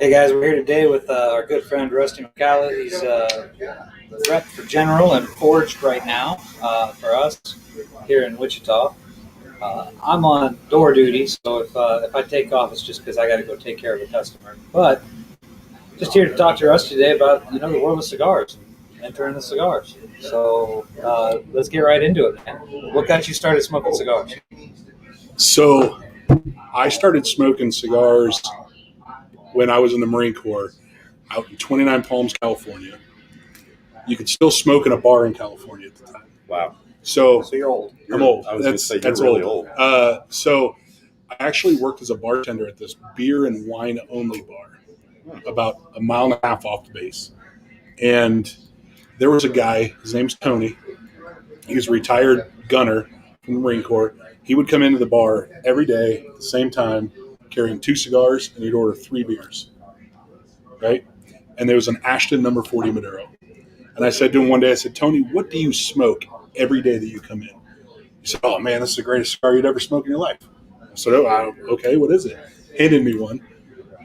Hey guys, we're here today with our good friend Rusty McCalla. He's rep for General and Forged right now for us here in Wichita. I'm on door duty, so if I take off, it's just because I got to go take care of a customer. But just here to talk to Rusty today about the world of cigars and entering the cigars. So let's get right into it, man. What got you started smoking cigars? So I started smoking cigars when I was in the Marine Corps out in 29 Palms, California. You could still smoke in a bar in California at the time. Wow. So you're old. I'm old. I was going to say, that's really old. old. So I actually worked as a bartender at this beer and wine only bar about a mile and a half off the base. And there was a guy, his name's Tony. He was a retired gunner from the Marine Corps. He would come into the bar every day at the same time, carrying 2 cigars, and he'd order 3 beers, right? And there was an Ashton number 40 Maduro. And I said to him one day, I said, Tony, what do you smoke every day that you come in? He said, oh, man, this is the greatest cigar you'd ever smoked in your life. I said, oh, okay, what is it? Handed me one.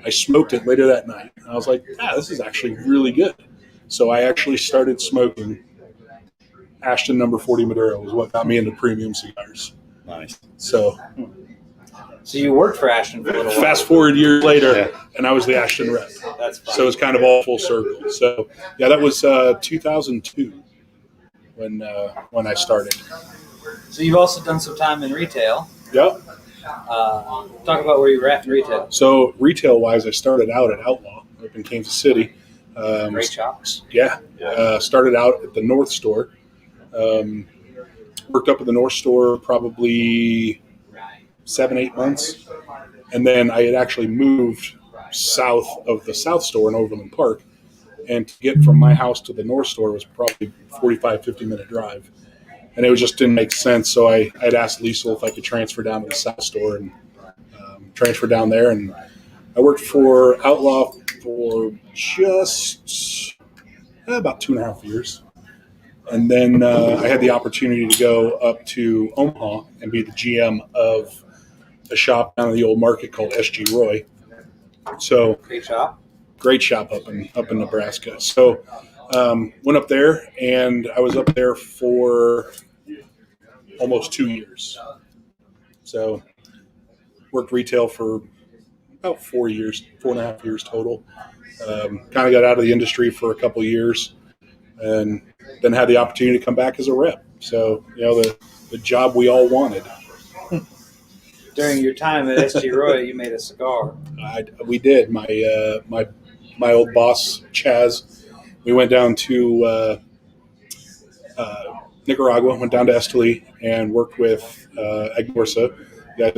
I smoked it later that night. And I was like, this is actually really good. So I actually started smoking Ashton number 40 Maduro was what got me into premium cigars. Nice. So you worked for Ashton for a little while. fast forward years later, and I was the Ashton rep. That's fine. So it's kind of all full circle. So yeah, that was 2002 when I started. So you've also done some time in retail. Yep. Talk about where you were at in retail. So retail wise, I started out at Outlaw up in Kansas City. Great shops. Yeah. Started out at the North Store. Worked up at the North Store probably 7-8 months, and then I had actually moved south of the South Store in Overland Park, and to get from my house to the North Store was probably 45-50 minute drive, and it just didn't make sense. So I'd asked Liesel if I could transfer down to the South Store, and transfer down there, and I worked for Outlaw for just about 2.5 years. And then I had the opportunity to go up to Omaha and be the GM of a shop down in the old market called SG Roy. So Great shop. Great shop up in Nebraska. So went up there, and I was up there for almost 2 years. So worked retail for about 4 years, 4.5 years total. Kind of got out of the industry for a couple years, and then had the opportunity to come back as a rep. So, the job we all wanted. During your time at SG Roy, you made a cigar. We did. My old boss, Chaz, we went down to Nicaragua, went down to Esteli, and worked with Agnorsa,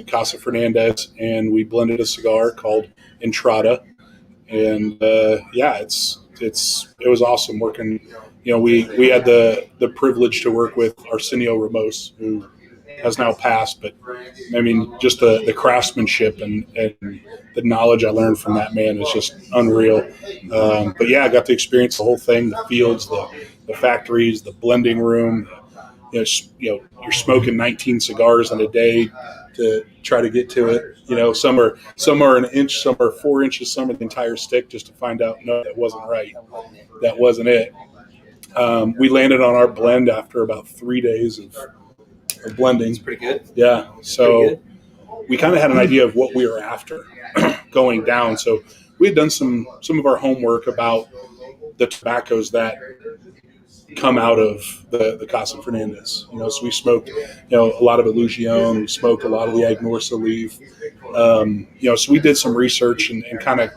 Casa Fernandez, and we blended a cigar called Entrada. And it was awesome working. We had the privilege to work with Arsenio Ramos, who has now passed, but I mean, just the craftsmanship and the knowledge I learned from that man is just unreal. But yeah, I got to experience the whole thing: the fields, the factories, the blending room. You're smoking 19 cigars in a day to try to get to it. Some are an inch, some are 4 inches, some are the entire stick, just to find out, no, that wasn't right. That wasn't it. We landed on our blend after about 3 days of blending. It's pretty good. Yeah. So we kind of had an idea of what we were after going down. So we had done some of our homework about the tobaccos that come out of the Casa Fernandez. So we smoked, a lot of Illusion. We smoked a lot of the Agnorsa leaf. So we did some research and kind of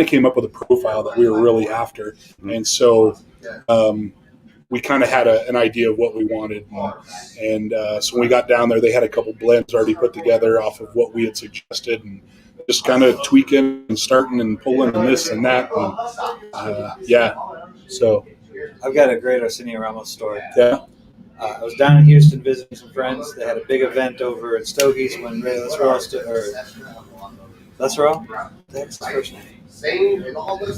came up with a profile that we were really after. And so we kind of had an idea of what we wanted. And so when we got down there, they had a couple blends already put together off of what we had suggested, and just kind of tweaking and starting and pulling and this and that. And, so I've got a great Arsenio Ramos story. Yeah. I was down in Houston visiting some friends. They had a big event over at Stogie's when Ray Lesero? That's his first name.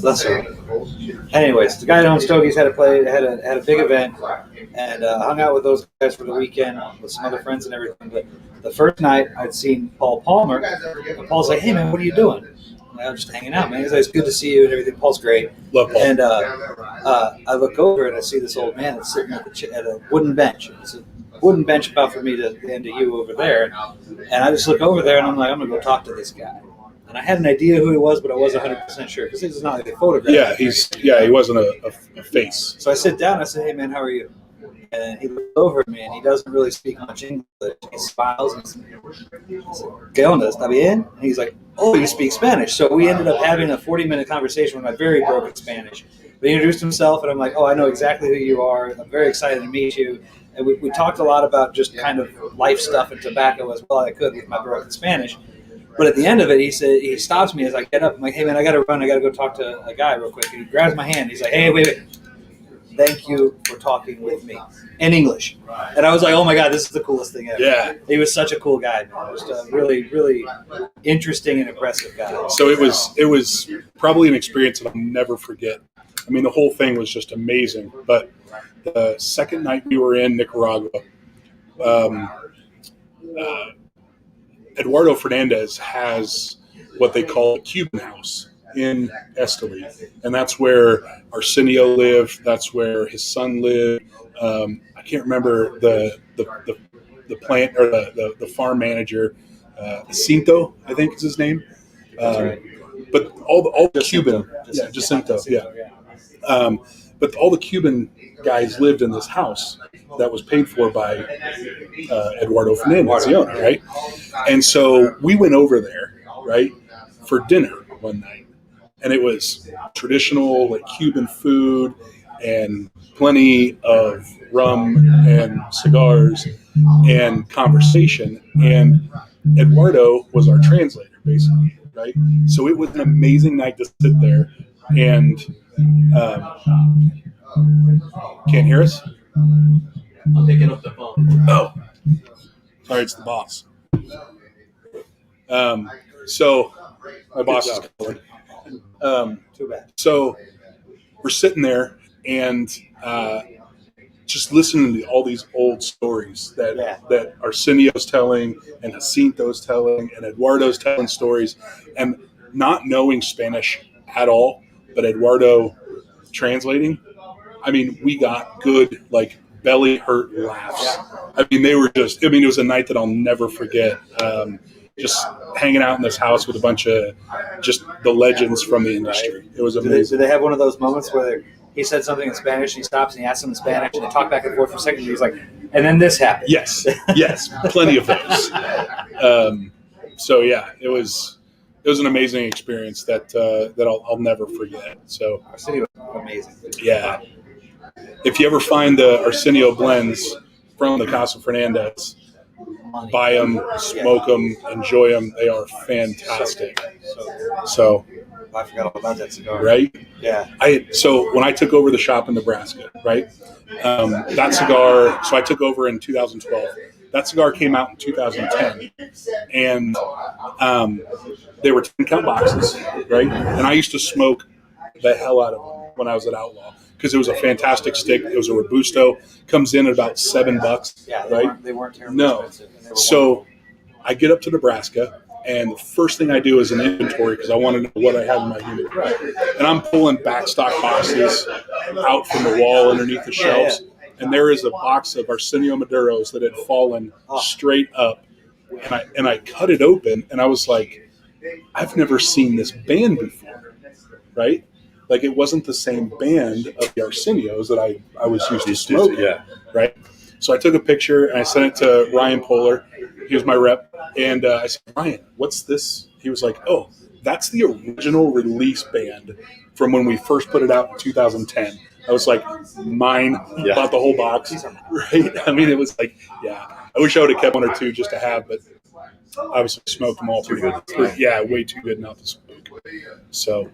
Lesero. Anyways, the guy that owns Stogie's had a big event, and hung out with those guys for the weekend with some other friends and everything. But the first night, I'd seen Paul Palmer, and Paul's like, "Hey man, what are you doing?" I'm I'm just hanging out, man. He's like, it's good to see you and everything. Paul's great. Love Paul. And I look over and I see this old man that's sitting at a wooden bench. It's a wooden bench about for me to hand to you over there. And I just look over there and I'm like, I'm going to go talk to this guy. And I had an idea who he was, but I wasn't 100% sure because it's not like a photograph. Yeah, he wasn't a face. So I sit down and I said, hey, man, how are you? And he looks over at me and he doesn't really speak much English. He smiles and says, ¿Qué onda? ¿Está bien? And he's like, oh, you speak Spanish. So we ended up having a 40-minute conversation with my very broken Spanish. But he introduced himself and I'm like, oh, I know exactly who you are. I'm very excited to meet you. And we talked a lot about just kind of life stuff and tobacco as well as I could with my broken Spanish. But at the end of it, he stops me as I get up. I'm like, hey, man, I got to run. I got to go talk to a guy real quick. And he grabs my hand. He's like, hey, wait. Thank you for talking with me in English. And I was like, oh my God, this is the coolest thing ever. Yeah. He was such a cool guy, man. Just a really, really interesting and impressive guy. So it was probably an experience that I'll never forget. I mean, the whole thing was just amazing. But the second night we were in Nicaragua, Eduardo Fernandez has what they call a Cuban house in Esteli, and that's where Arsenio lived. That's where his son lived. I can't remember the plant or the farm manager, Jacinto, I think is his name. Right. But all the Jacinto. Cuban, Jacinto, yeah. But all the Cuban guys lived in this house that was paid for by Eduardo Fernandez, the owner, right? And so we went over there, right, for dinner one night. And it was traditional, like Cuban food and plenty of rum and cigars and conversation. And Eduardo was our translator, basically, right? So it was an amazing night to sit there and can't hear us? I'm picking up the phone. Oh, sorry, it's the boss. So my boss is calling. Too bad. So we're sitting there and just listening to all these old stories that Arsenio's telling and Jacinto's telling and Eduardo's telling stories, and not knowing Spanish at all, but Eduardo translating. I mean, we got good, like, belly hurt laughs. I mean, they were just, it was a night that I'll never forget. Just hanging out in this house with a bunch of just the legends from the industry. It was amazing. Do they have one of those moments where he said something in Spanish and he stops and he asks him in Spanish and they talk back and forth for a second and he's like, and then this happened? Yes, plenty of those. So yeah, it was an amazing experience that I'll never forget. So Arsenio was amazing. Yeah, if you ever find the Arsenio blends from the Casa Fernandez, buy them, smoke them, enjoy them. They are fantastic. So I forgot all about that cigar. right? Yeah. So when I took over the shop in Nebraska, right? That cigar. So I took over in 2012. That cigar came out in 2010, and they were 10-count boxes, right? And I used to smoke the hell out of them when I was at Outlaw because it was a fantastic stick. It was a Robusto. Comes in at about $7, Yeah, right? They weren't terribly No. expensive. And they were So I get up to Nebraska, and the first thing I do is an inventory because I want to know what I have in my unit. And I'm pulling backstock boxes out from the wall underneath the shelves, and there is a box of Arsenio Maduros that had fallen straight up. And I cut it open, and I was like, I've never seen this band before, right? Like, it wasn't the same band of the Arsenios that I was used to smoking, right? So I took a picture, and I sent it to Ryan Poehler. He was my rep. And I said, Ryan, what's this? He was like, oh, that's the original release band from when we first put it out in 2010. I was like, mine, bought the whole box, right? I mean, it was like, I wish I would have kept one or two just to have, but obviously smoked them all pretty good. Way too good not to smoke. So,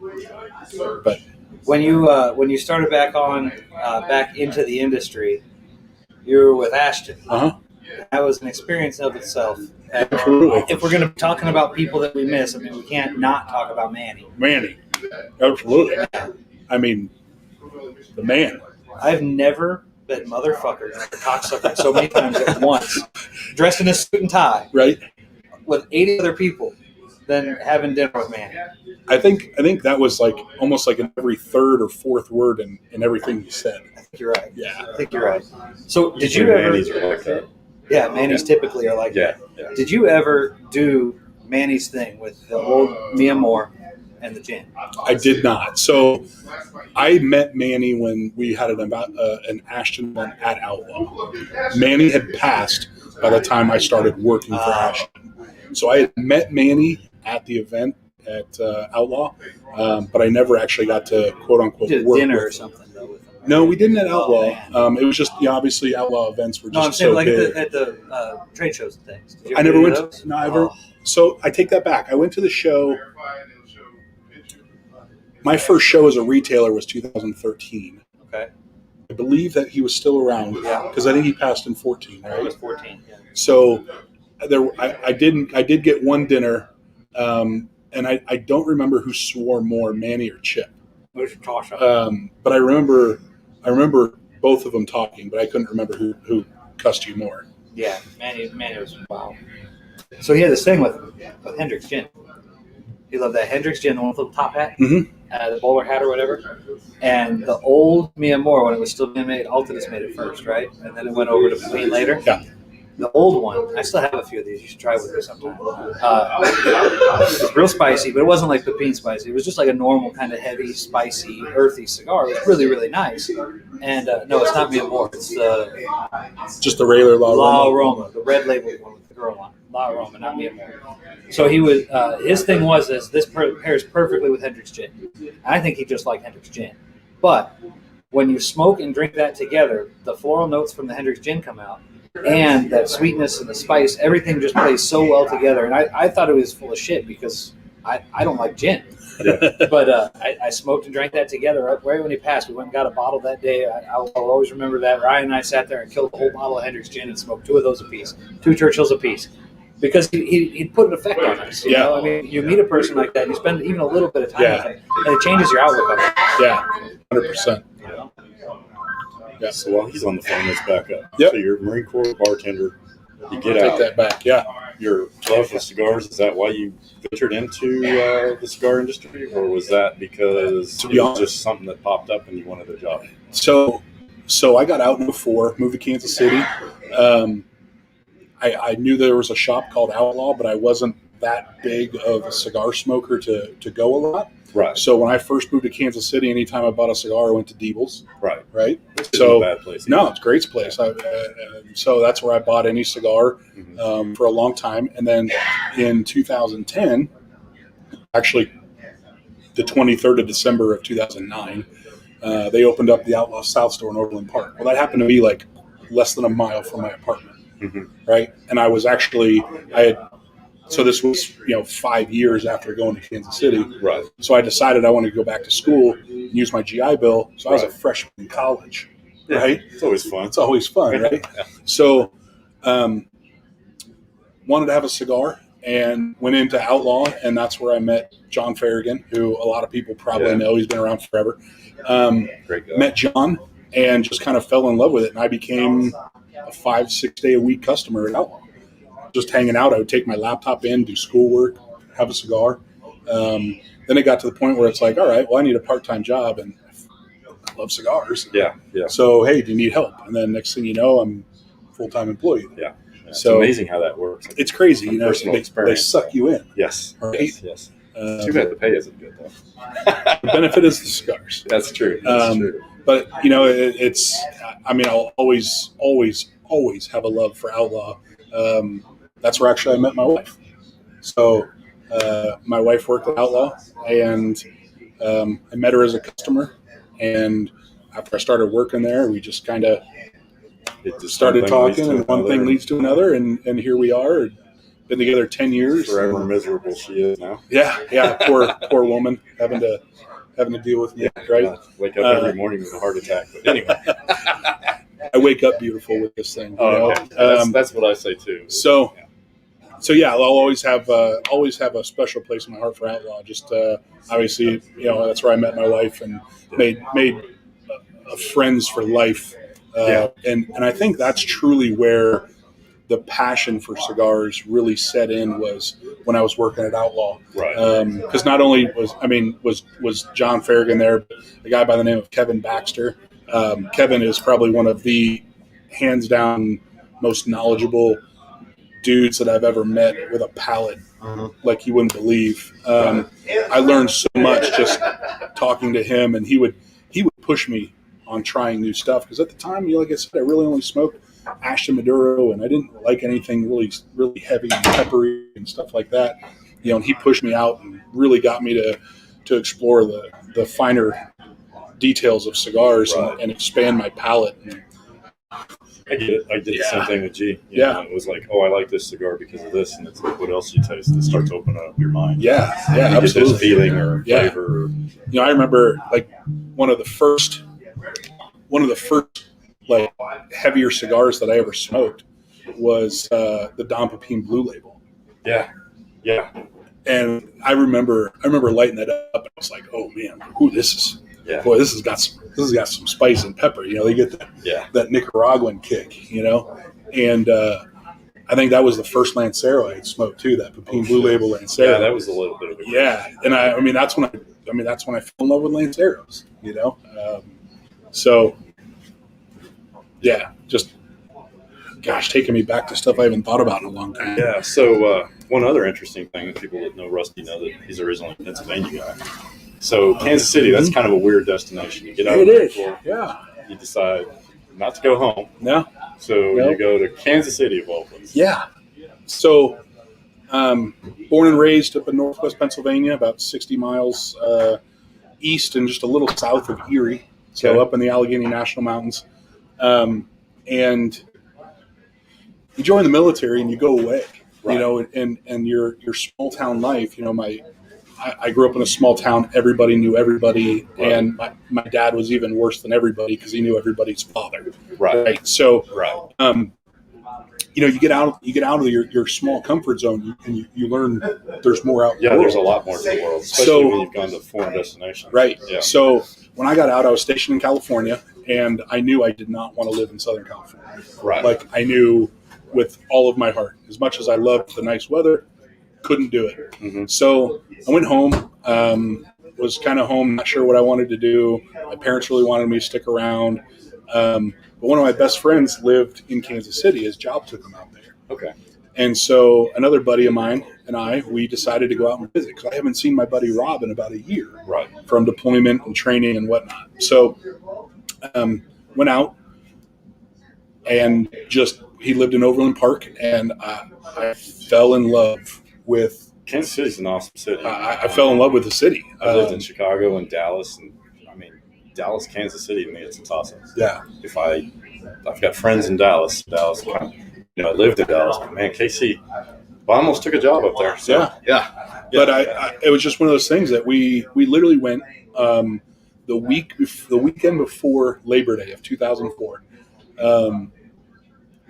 but when you started back into the industry, you were with Ashton. That was an experience of itself. Absolutely. If we're going to be talking about people that we miss, I mean, we can't not talk about Manny. Absolutely. I mean, the man. I've never been motherfucker and cocksucker so many times at once, dressed in a suit and tie, Right? with 80 other people, than having dinner with Manny? I think that was like almost like in every third or fourth word in everything you said. I think you're right. Yeah. I think you're right. So did you Usually ever? Manny's are like that. Yeah, Manny's typically are like Yeah, that. yeah. Did you ever do Manny's thing with the old Mia Moore and the gin? I did not. So I met Manny when we had an Ashton event at Outlaw. Manny had passed by the time I started working for Ashton. So I had met Manny at the event at Outlaw, but I never actually got to quote unquote You did a work dinner with or him. something though with him. No, we didn't at Outlaw. man. It was just obviously Outlaw events were No, I'm just saying so like big. at the trade shows and things. Did you I ever never do went. those? No, I never. Oh, So I take that back. I went to the show. My first show as a retailer was 2013. okay. I believe that he was still around Yeah. because I think he passed in 14, I was right? 14. Yeah. So I did get one dinner, and I don't remember who swore more, Manny or Chip. Where's your toss up? But I remember both of them talking, but I couldn't remember who cussed you more. Yeah, Manny was wow. So he had this thing with Hendrix gin. He loved that Hendrix gin, the one with the little top hat, Mhm. The bowler hat or whatever. And the old Mia Moore, when it was still being made, Altadis made it first, right? And then it went over to Pepin later. Yeah. The old one, I still have a few of these. You should try with me sometime. It was real spicy, but it wasn't like Pepin spicy. It was just like a normal kind of heavy, spicy, earthy cigar. It was really, really nice. And no, it's not Mia Moore. It's Just the regular La Roma. Aroma, the red label one with the girl on. La Aroma, not Mia Moore. So he was. His thing was this pairs perfectly with Hendrix gin. I think he just liked Hendrix gin, but when you smoke and drink that together, the floral notes from the Hendrix gin come out, and that sweetness and the spice, everything just plays so well together. And I thought it was full of shit because I don't like gin. But I smoked and drank that together right when he passed. We went and got a bottle that day. I'll always remember that. Ryan and I sat there and killed a whole bottle of Hendrix gin and smoked 2 of those apiece, 2 Churchills apiece. Because he'd put an effect on us. You know? I mean, you meet a person like that, and you spend even a little bit of time with them, and it changes your outlook on it. Yeah, 100%. You know? Yeah. So while he's on the phone, let's back up. Yep. So you're a Marine Corps bartender. You get Take out. that back. Yeah. Your love of cigars, is that why you ventured into the cigar industry? Or was that because To it be was honest- just something that popped up and you wanted a job? So I got out in '04, moved to Kansas City. I knew there was a shop called Outlaw, but I wasn't that big of a cigar smoker to go a lot. Right. So when I first moved to Kansas City, anytime I bought a cigar, I went to Diebel's, Right. right? This So- isn't a bad place. No, it's a great place. So that's where I bought any cigar Mhm. for a long time. And then in 2010, actually the 23rd of December of 2009, they opened up the Outlaw South store in Overland Park. Well, that happened to be like less than a mile from my apartment. Mhm. Right. And so this was, 5 years after going to Kansas City. Right. So I decided I wanted to go back to school and use my GI Bill. So I was a Right. freshman in college. Yeah. Right. It's always fun. It's always fun, right? Yeah. So, wanted to have a cigar and went into Outlaw, and that's where I met John Farragon, who a lot of people probably Yeah. know. He's been around forever. Great guy. Met John and just kind of fell in love with it, and I became a 5-6 day a week customer at Outlaw. Just hanging out, I would take my laptop in, do schoolwork, have a cigar. Then it got to the point where it's like, all right, well, I need a part-time job, and I love cigars. Yeah. Yeah. So, hey, do you need help? And then next thing you know, I'm a full-time employee. It's So- amazing how that works. It's crazy, From personal they experience. suck you in. Yes. Right. Yes. Yes. Uh, Too bad the pay isn't good though. the benefit is the cigars. That's true. That's true. But, I'll always have a love for Outlaw. That's where actually I met my wife. So my wife worked at Outlaw, and I met her as a customer. And after I started working there, we just kind of It just started one thing leads talking, to and one another, thing and leads to another, and here we are. Been together 10 years. forever miserable she is now. Yeah. Poor woman having to deal with me, right? Wake up every morning with a heart attack. But anyway, I wake up beautiful with this thing. You know? that's what I say too. So yeah, I'll always have a special place in my heart for Outlaw. Just obviously, that's where I met my wife and made friends for life. And I think that's truly where the passion for cigars really set in was when I was working at Outlaw. Right. Because not only was John Farragon there, but a guy by the name of Kevin Baxter. Kevin is probably one of the hands down most knowledgeable dudes that I've ever met with a palate like you wouldn't believe. I learned so much just talking to him, and he would push me on trying new stuff because at the time, like I said, I really only smoked Ashton Maduro, and I didn't like anything really heavy and peppery and stuff like that. And he pushed me out and really got me to explore the finer details of cigars and expand my palate. I get it. I did the same thing with G. It was like, oh, I like this cigar because of this, and it's like, what else you taste? It starts to open up your mind. Yeah, You get absolutely. this feeling or flavor. I remember like one of the first like heavier cigars that I ever smoked was the Dom Pepin Blue Label. Yeah. And I remember lighting that up, and I was like, "Oh man, this has got some spice and pepper." They get that Nicaraguan kick, And I think that was the first Lancero I had smoked too. That Pepin Blue Label Lancero. Yeah, that was a little bit of a And I mean that's when I fell in love with Lanceros. So yeah, just taking me back to stuff I haven't thought about in a long time. Yeah. So one other interesting thing, people that know Rusty know that he's originally a Pennsylvania guy. So Kansas City, that's kind of a weird destination. You get out of there, you decide not to go home. No. So you go to Kansas City of all places. Yeah. So born and raised up in northwest Pennsylvania, about 60 miles east and just a little south of Erie. So up in the Allegheny National Mountains. And you join the military and you go away, and your small town life, I grew up in a small town. Everybody knew everybody. Right. And my dad was even worse than everybody because he knew everybody's father. Right. So, you get out of your small comfort zone and you learn there's more out. Yeah, there's a lot more to the world, especially when you've gone to foreign destinations. Right. Yeah. So when I got out, I was stationed in California, and I knew I did not want to live in Southern California. Right. Like I knew with all of my heart, as much as I loved the nice weather, couldn't do it. Mm-hmm. So I went home, was kind of home, not sure what I wanted to do. My parents really wanted me to stick around. But one of my best friends lived in Kansas City. His job took him out there. Okay. And so another buddy of mine and we decided to go out and visit because I haven't seen my buddy Rob in about a year. Right. From deployment and training and whatnot. So went out and he lived in Overland Park, and I fell in love with Kansas City's an awesome city. I fell in love with the city. I lived in Chicago and Dallas, and Dallas, Kansas City, to me, it's a toss-up. Yeah. I've got friends in Dallas. I lived in Dallas, but man, KC, I almost took a job up there. So, yeah. But it was just one of those things that we literally went the weekend before Labor Day of 2004.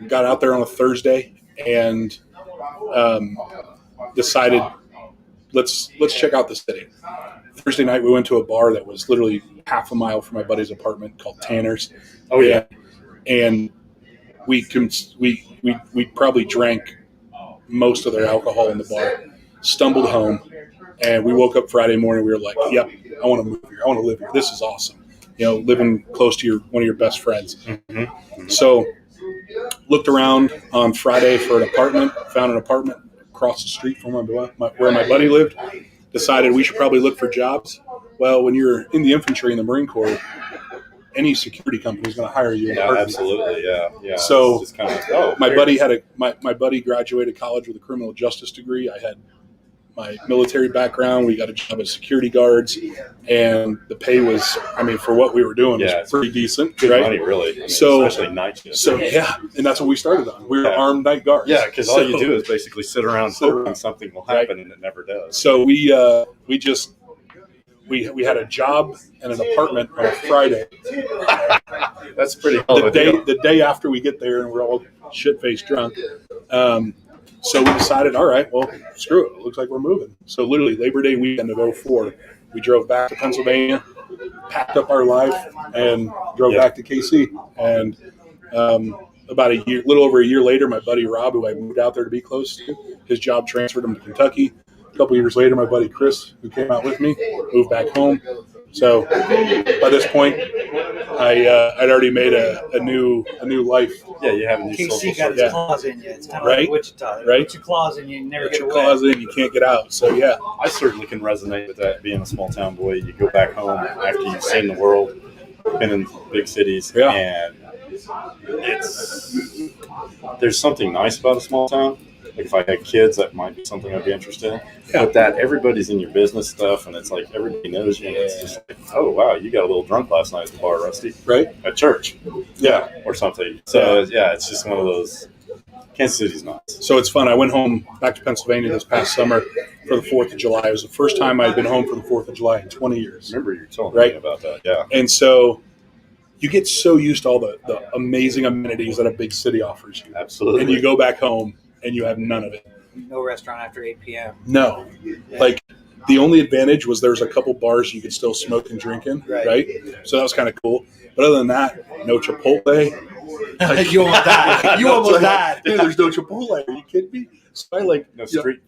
Got out there on a Thursday and decided let's check out the city. Thursday night we went to a bar that was literally half a mile from my buddy's apartment called Tanner's. Oh yeah, and we probably drank most of their alcohol in the bar. Stumbled home, and we woke up Friday morning. We were like, "Yep, I want to move here. I want to live here. This is awesome." Living close to one of your best friends. Mm-hmm. Mm-hmm. So, looked around on Friday for an apartment. Found an apartment across the street from where my buddy lived. Decided we should probably look for jobs. Well, when you're in the infantry in the Marine Corps, any security company is going to hire you. Yeah, absolutely. Yeah. So it's kind of my buddy graduated college with a criminal justice degree. I had my military background. We got a job as security guards, and the pay was, for what we were doing, was pretty decent. Good right? money, really. Especially night shift. So and that's what we started on. We were armed night guards. Yeah, because all you do is basically sit around hoping something will happen, and it never does. So we had a job and an apartment on a Friday. That's pretty. The day after we get there, and we're all shit-faced drunk. So we decided, all right, well, screw it. It looks like we're moving. So literally Labor Day weekend of 2004, we drove back to Pennsylvania, packed up our life, and drove back to KC. And about a little over a year later, my buddy Rob, who I moved out there to be close to, his job transferred him to Kentucky. A couple years later, my buddy Chris, who came out with me, moved back home. So by this point, I'd already made a new life. Yeah, you have a new KC social got his circle. claws in you. It's kind of Right. like Wichita. Right. Put your claws in you and never Put get your away. claws in, you can't get out. So yeah, I certainly can resonate with that. Being a small town boy, you go back home after you've seen the world, been in big cities, Yeah. and there's something nice about a small town. Like if I had kids, that might be something I'd be interested in. Yeah. But that everybody's in your business stuff, and it's like everybody knows you. And it's just like, oh wow, you got a little drunk last night at the bar, Rusty, right? at church, Yeah. or something. So yeah, it's just one of those. Kansas City's nice. So it's fun. I went home back to Pennsylvania this past summer for the 4th of July. It was the first time I'd been home for the 4th of July in 20 years. Remember you told Right. me about that? Yeah. And so you get so used to all the amazing amenities that a big city offers you. Absolutely. And you go back home and you have none of it. No restaurant after 8 p.m. No. Like the only advantage was there's a couple bars you could still smoke and drink in, right? So that was kind of cool. But other than that, no Chipotle. You almost died. You almost died. Dude, there's no Chipotle. Are you kidding me? So I no street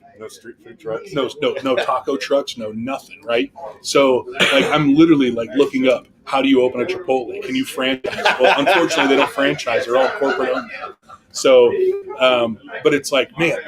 food trucks. no taco trucks, no nothing, right? So like I'm literally like looking up, how do you open a Chipotle? Can you franchise? Well, unfortunately, they don't franchise; they're all corporate owned. So, but it's like, man,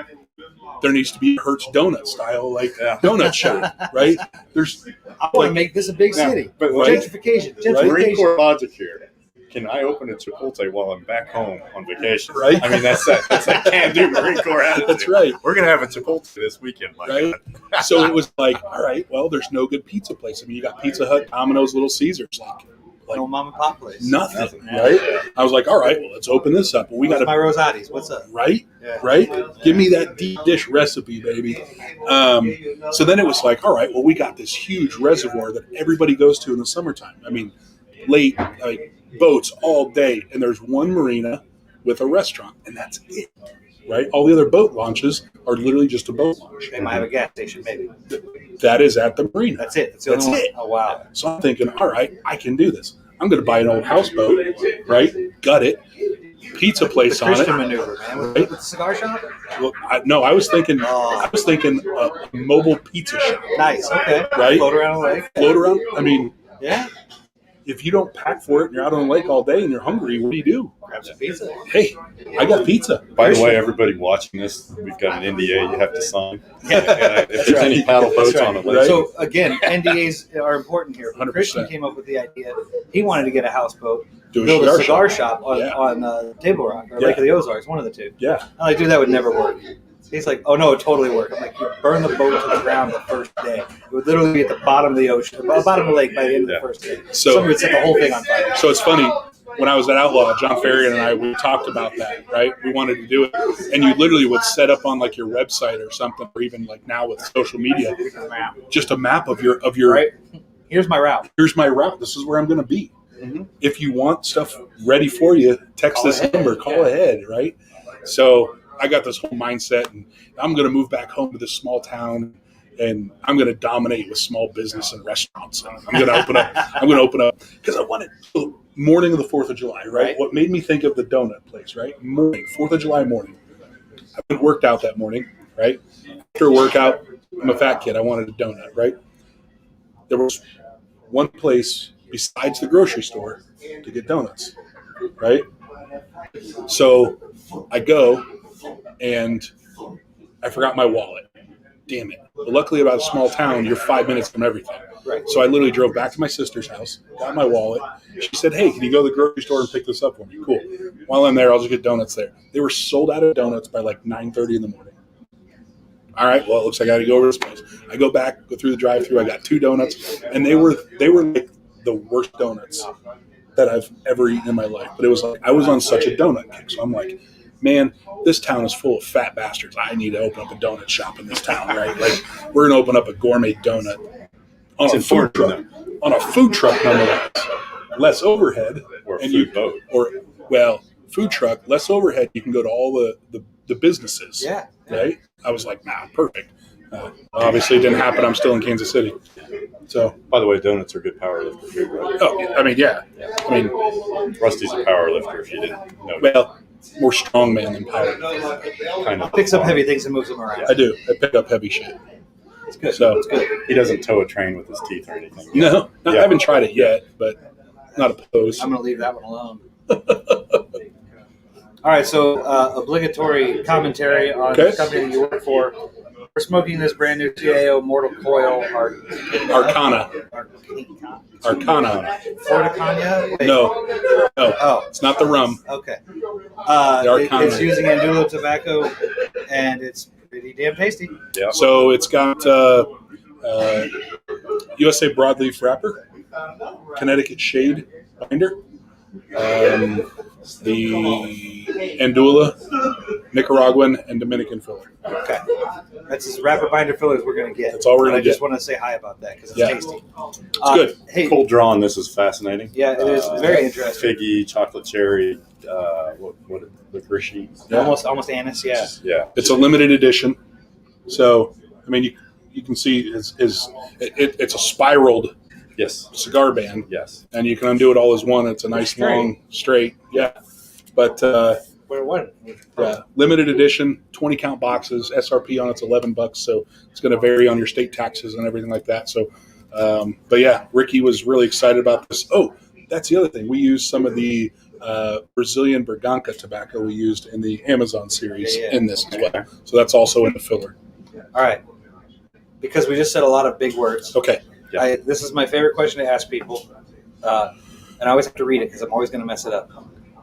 there needs to be a Hertz donut style like donut shop, right? There's I want to make this a big Now, city. but Gentrification. Marine Gentrification. Corps logic here. Can I open a Chipotle while I'm back home on vacation? Right. I mean, that's that can-do Marine Corps attitude. that's right. We're gonna have a Chipotle this weekend, my Right. God. So it was like, all right, well, there's no good pizza place. I mean, you got Pizza Hut, Domino's, Little Caesars, like No mom and pop place. nothing, right? I was like, all right, well, let's open this up. Well, we got What's to my Rosati's? What's up? right, Yeah. right. Give me that deep dish recipe, baby. So then it was like, all right, well, we got this huge reservoir that everybody goes to in the summertime. I mean, late, like boats all day, and there's one marina with a restaurant, and that's it, right? All the other boat launches are literally just a boat launch. They might have a gas station, maybe. That is at the marina. That's it. That's the only That's one. it. Oh, wow. So I'm thinking, all right, I can do this. I'm going to buy an old houseboat, right? Gut it, pizza The place on it. Christian maneuver, man. With the cigar shop? Well, I was thinking a mobile pizza shop, Nice. Okay. Right? Float around the lake. float around. I mean, Yeah. if you don't pack for it and you're out on the lake all day and you're hungry, what do you do? Grab some pizza. Hey, I got pizza. By the way, everybody watching this, we've got an NDA you have to sign. Yeah. If there's any paddle boats on the lake, Right. So again, NDAs are important here. 100%. Christian came up with the idea. He wanted to get a houseboat, Do build a cigar shop. shop on, Yeah. on Table Rock or Yeah. Lake of the Ozarks, one of the two. Yeah, I'm like, dude, that would never work. He's like, oh no, it totally worked. I'm like, you burn the boat to the ground the first day. It would literally be at the bottom of the ocean, bottom of the lake by the end of the first day. So- Somebody would set the whole thing on fire. so it's funny. When I was at Outlaw, John Ferrier and I, we talked about that, right? We wanted to do it. And you literally would set up on like your website or something, or even like now with social media, just a map of your Right? Here's my route. here's my route. This is where I'm going to be. Mhm. If you want stuff ready for you, text Call this ahead. number, call ahead, right? So I got this whole mindset, and I'm going to move back home to this small town, and I'm going to dominate with small business and restaurants. And I'm going to open up. I'm going to open up because I wanted morning of the 4th of July, right? Right. What made me think of the donut place, right? Morning, 4th of July morning. I went and worked out that morning, right? After a workout, I'm a fat kid. I wanted a donut, right? There was one place besides the grocery store to get donuts, right? So I go and I forgot my wallet. Damn it. But luckily about a small town, you're 5 minutes from everything. Right. So I literally drove back to my sister's house, got my wallet. She said, hey, can you go to the grocery store and pick this up for me? Cool. While I'm there, I'll just get donuts there. They were sold out of donuts by like 9:30 in the morning. All right, well, it looks like I got to go over this place. I go back, go through the drive-thru. I got 2 donuts, and they were like the worst donuts that I've ever eaten in my life. But it was like I was on such a donut kick. So I'm like, man, this town is full of fat bastards. I need to open up a donut shop in this town, right? Like we're gonna open up a gourmet donut on It's a food important, truck. On a food truck, nonetheless. Less overhead, or a and food boat. food truck, less overhead. You can go to all the businesses, Yeah. right? I was like, nah, perfect. Obviously, it didn't happen. I'm still in Kansas City. So, By the way, donuts are good power lifter food, right? oh, I mean, yeah. I mean, Rusty's a power lifter if you didn't know. well, more strongman than power. Kind of Picks up heavy things and moves them around. I do. I pick up heavy shit. It's good. So- It's good. He doesn't tow a train with his teeth or anything. No, I Yeah. haven't tried it yet, but not opposed. I'm going to leave that one alone. All right, so obligatory commentary on the Okay. company that you work for. We're smoking this brand new CAO Mortal Coil Arcana. Arcana. Florida Cognac? Wait. No, Oh, it's not the rum. okay. Arcana. It's using Andulo tobacco, and it's pretty damn tasty. Yeah. So it's got USA broadleaf wrapper, Connecticut shade binder, the Andula, Nicaraguan, and Dominican filler. Okay. That's as wrapper binder filler as we're going to get. That's all we're And gonna I just get. want to say hi about that because it's Yeah. tasty. It's good. Hey, Cold draw on this is fascinating. yeah, it is very interesting. Figgy, chocolate cherry, what licorice. Yeah. Almost anise, yeah. Yeah. It's a limited edition. So, I mean, you can see it's a spiraled Yes. cigar band, Yes. and you can undo it all as one. It's a nice Straight. long straight. Yeah. But What? yeah, limited edition, 20 count boxes. SRP on it's $11, so it's going to vary on your state taxes and everything like that. So, but yeah, Ricky was really excited about this. Oh, that's the other thing. We used some of the Brazilian Berganca tobacco we used in the Amazon series Yeah. in this as well. So that's also in the filler. All right. Because we just said a lot of big words. Okay. Yeah. This is my favorite question to ask people, and I always have to read it because I'm always going to mess it up.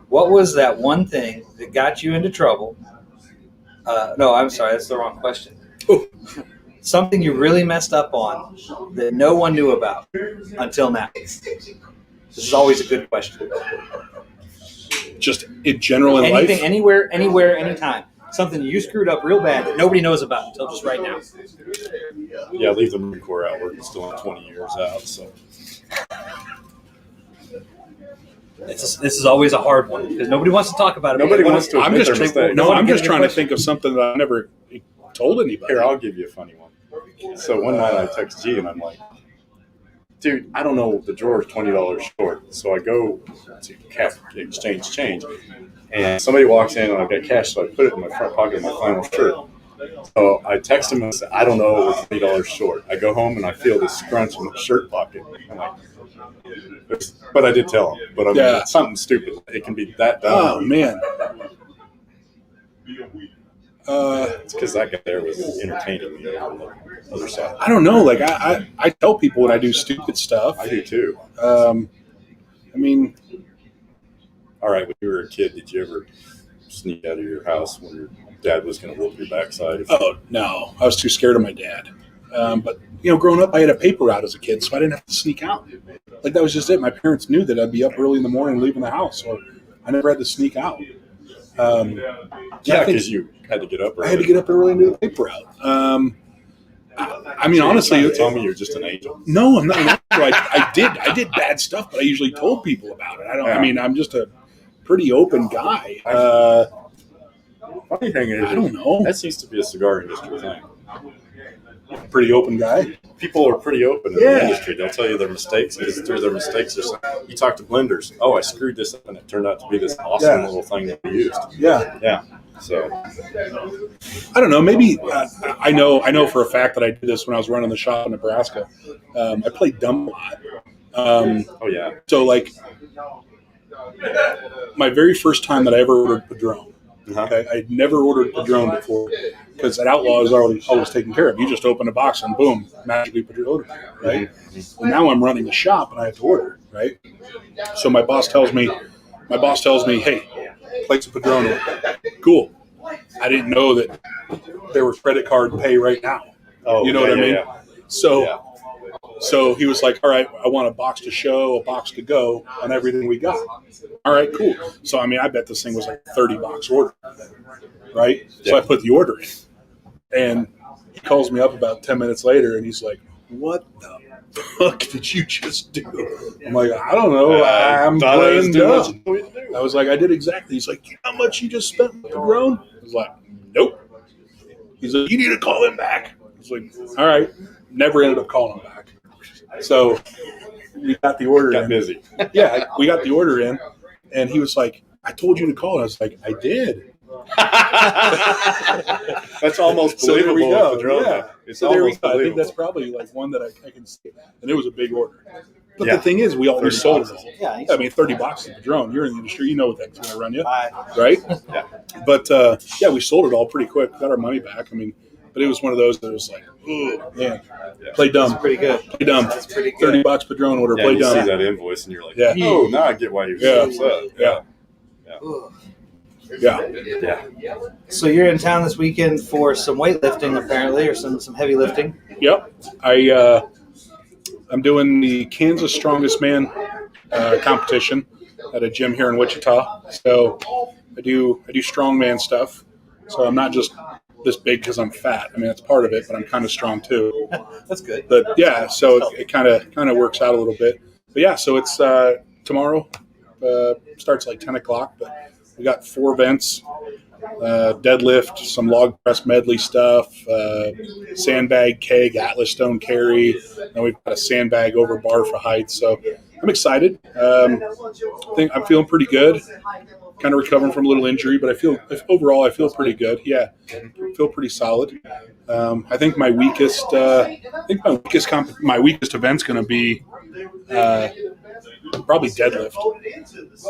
What was that one thing that got you into trouble? No, I'm sorry, that's the wrong question. Ooh. Something you really messed up on that no one knew about until now. This is always a good question. Just in general in Anything, life. anywhere, anytime. Something you screwed up real bad that nobody knows about until just right now. Yeah, leave the Marine Corps out. We're still 20 years out. So This is always a hard one because nobody wants to talk about it. Nobody wants to I'm admit just their mistakes. no, I'm Nobody just gives trying you a to think of something that I never told anybody. Here, I'll give you a funny one. So one night I text G and I'm like, dude, I don't know, the drawer's $20 short. So I go to exchange change, and somebody walks in and I've got cash, so I put it in my front pocket of my flannel shirt. So I text him and say, I don't know, we're $20 short. I go home and I feel this scrunch in the shirt pocket. I'm like, but I did tell him. But I mean, Yeah. it's something stupid. It can be that dumb. Oh man. It's because that guy there was entertaining me on the other side. I don't know. Like I tell people when I do stupid stuff. I do too. I mean, All right, when you were a kid, did you ever sneak out of your house when your dad was going to whoop your backside? oh no, I was too scared of my dad. But you know, growing up, I had a paper route as a kid, so I didn't have to sneak out. Like that was just it. My parents knew that I'd be up early in the morning leaving the house, so I never had to sneak out. Yeah, I think- because you had to get up early. I had to get up early and do the paper route. I mean, honestly, you tell me you're just an angel. no, I'm not. I did bad stuff, but I usually told people about it. I don't. Yeah. I mean, I'm just a pretty open guy. Funny thing is, I don't know. that seems to be a cigar industry thing. Pretty open guy. People are pretty open in Yeah. the industry. They'll tell you their mistakes, because through their mistakes, you talk to blenders. Oh, I screwed this up, and it turned out to be this awesome Yeah. little thing that we used. Yeah. Yeah. So I don't know. Maybe I know for a fact that I did this when I was running the shop in Nebraska. I played dumb a lot. oh yeah, So like my very first time that I ever ordered Padron. uh-huh. Okay, I'd never ordered Padron before because at Outlaw is always taken care of. You just open a box and boom, magically put your order, right? And now I'm running the shop and I have to order, right? So my boss tells me, hey, place a Padron order. Cool. I didn't know that there was credit card pay right now. Oh, You know yeah, what I mean? yeah, So. Yeah. So he was like, all right, I want a box to show, a box to go, and everything we got. All right, cool. So, I mean, I bet this thing was like a 30-box order, right? So I put the order in. And he calls me up about 10 minutes later, and he's like, what the fuck did you just do? I'm like, I don't know. I'm thought I was playing doing what dumb. you told me to do. I was like, I did exactly. He's like, you know how much you just spent with the drone? I was like, nope. He's like, you need to call him back. I was like, all right. Never ended up calling him back. So we got the order Got in. busy. Yeah, we got the order in, and he was like, I told you to call. And I was like, I did. That's almost So there we believable. go. With the drone. Yeah. It's So there we almost go. I think believable. that's probably like one that I can see. And it was a big order. But Yeah. the thing is, we always 30 sold it. boxes. Yeah. I mean, 30 boxes of a drone. You're in the industry. You know what that's going to run you, Bye. right? Yeah. But, yeah, we sold it all pretty quick. Got our money back. I mean, but it was one of those that was like, oh, man, Yeah. play dumb. That's pretty good. Play dumb. That's pretty good. 30 bucks per drone order. Yeah, Play you dumb. see that invoice and you're like, Yeah. oh, now I get why you're Yeah. so upset. Yeah. Ugh. Yeah. Yeah. So you're in town this weekend for some weightlifting, apparently, or some heavy lifting. Yep. I'm doing the Kansas Strongest Man competition at a gym here in Wichita. So I do strongman stuff. So I'm not just this big because I'm fat. I mean, that's part of it, but I'm kind of strong too. That's good. But yeah, so it kind of works out a little bit. But yeah, so it's tomorrow. Starts like 10 o'clock, but we got 4 events. Deadlift, some log press medley stuff, sandbag, keg, Atlas stone carry, and we've got a sandbag over bar for height. So I'm excited. I think I'm feeling pretty good. Kind of recovering from a little injury, but overall I feel pretty good. Yeah, I feel pretty solid. I think my weakest event's going to be probably deadlift.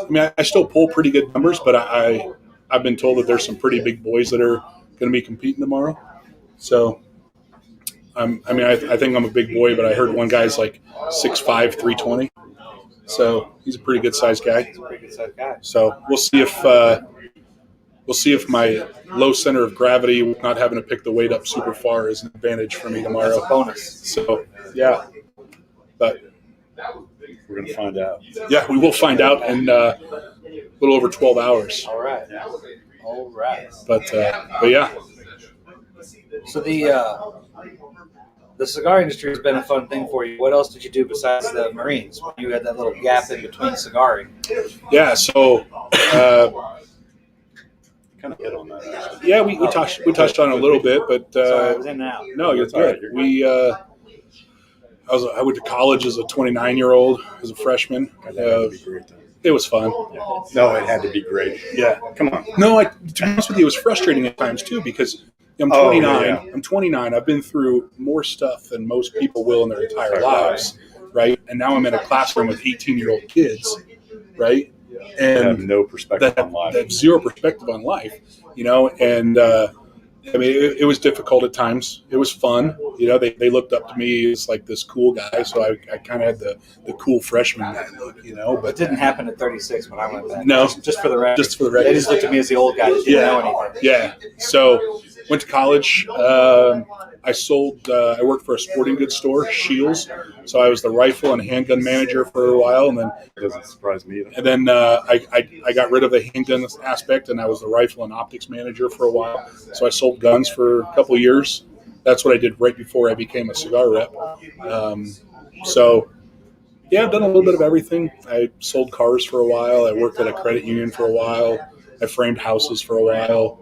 I mean, I still pull pretty good numbers, but I've been told that there's some pretty big boys that are going to be competing tomorrow. So, I think I'm a big boy, but I heard one guy's like 6'5", 320. So he's a pretty good sized guy. Pretty good sized guy. So we'll see if my low center of gravity, not having to pick the weight up super far, is an advantage for me That's tomorrow. a bonus. So yeah, but We're going to find out. yeah, we will find out in a little over 12 hours. All right. All right. But yeah, So the cigar industry has been a fun thing for you. What else did you do besides the Marines? You had that little gap in between cigaring. yeah. So Kind of hit on that. Actually. yeah, we touched on it a little bit, but Sorry, I was in and out. no, you're That's all right, good. you're good. I went to college as a 29-year-old, as a freshman. God, that had to be great. It was fun. Yeah. No, it had to be great. Yeah. Come on. No, to be honest with you, it was frustrating at times too because I'm Oh, 29. yeah. I'm 29. I've been through more stuff than most people will in their entire lives, right? And now I'm in a classroom with 18-year-old kids, right? I have And no perspective that on life. have zero perspective on life, and I mean, it was difficult at times. It was fun. They looked up to me as like this cool guy, so I kind of had the cool freshman guy look, It but didn't happen at 36 when I went back. No. Just for the record. just for the record. They just looked at me as the old guy that didn't know anything. Yeah. So went to college. I worked for a sporting goods store, Shields. So I was the rifle and handgun manager for a while, and then It doesn't surprise me either. I got rid of the handgun aspect, and I was the rifle and optics manager for a while. So I sold guns for a couple of years. That's what I did right before I became a cigar rep. So yeah, I've done a little bit of everything. I sold cars for a while. I worked at a credit union for a while. I framed houses for a while.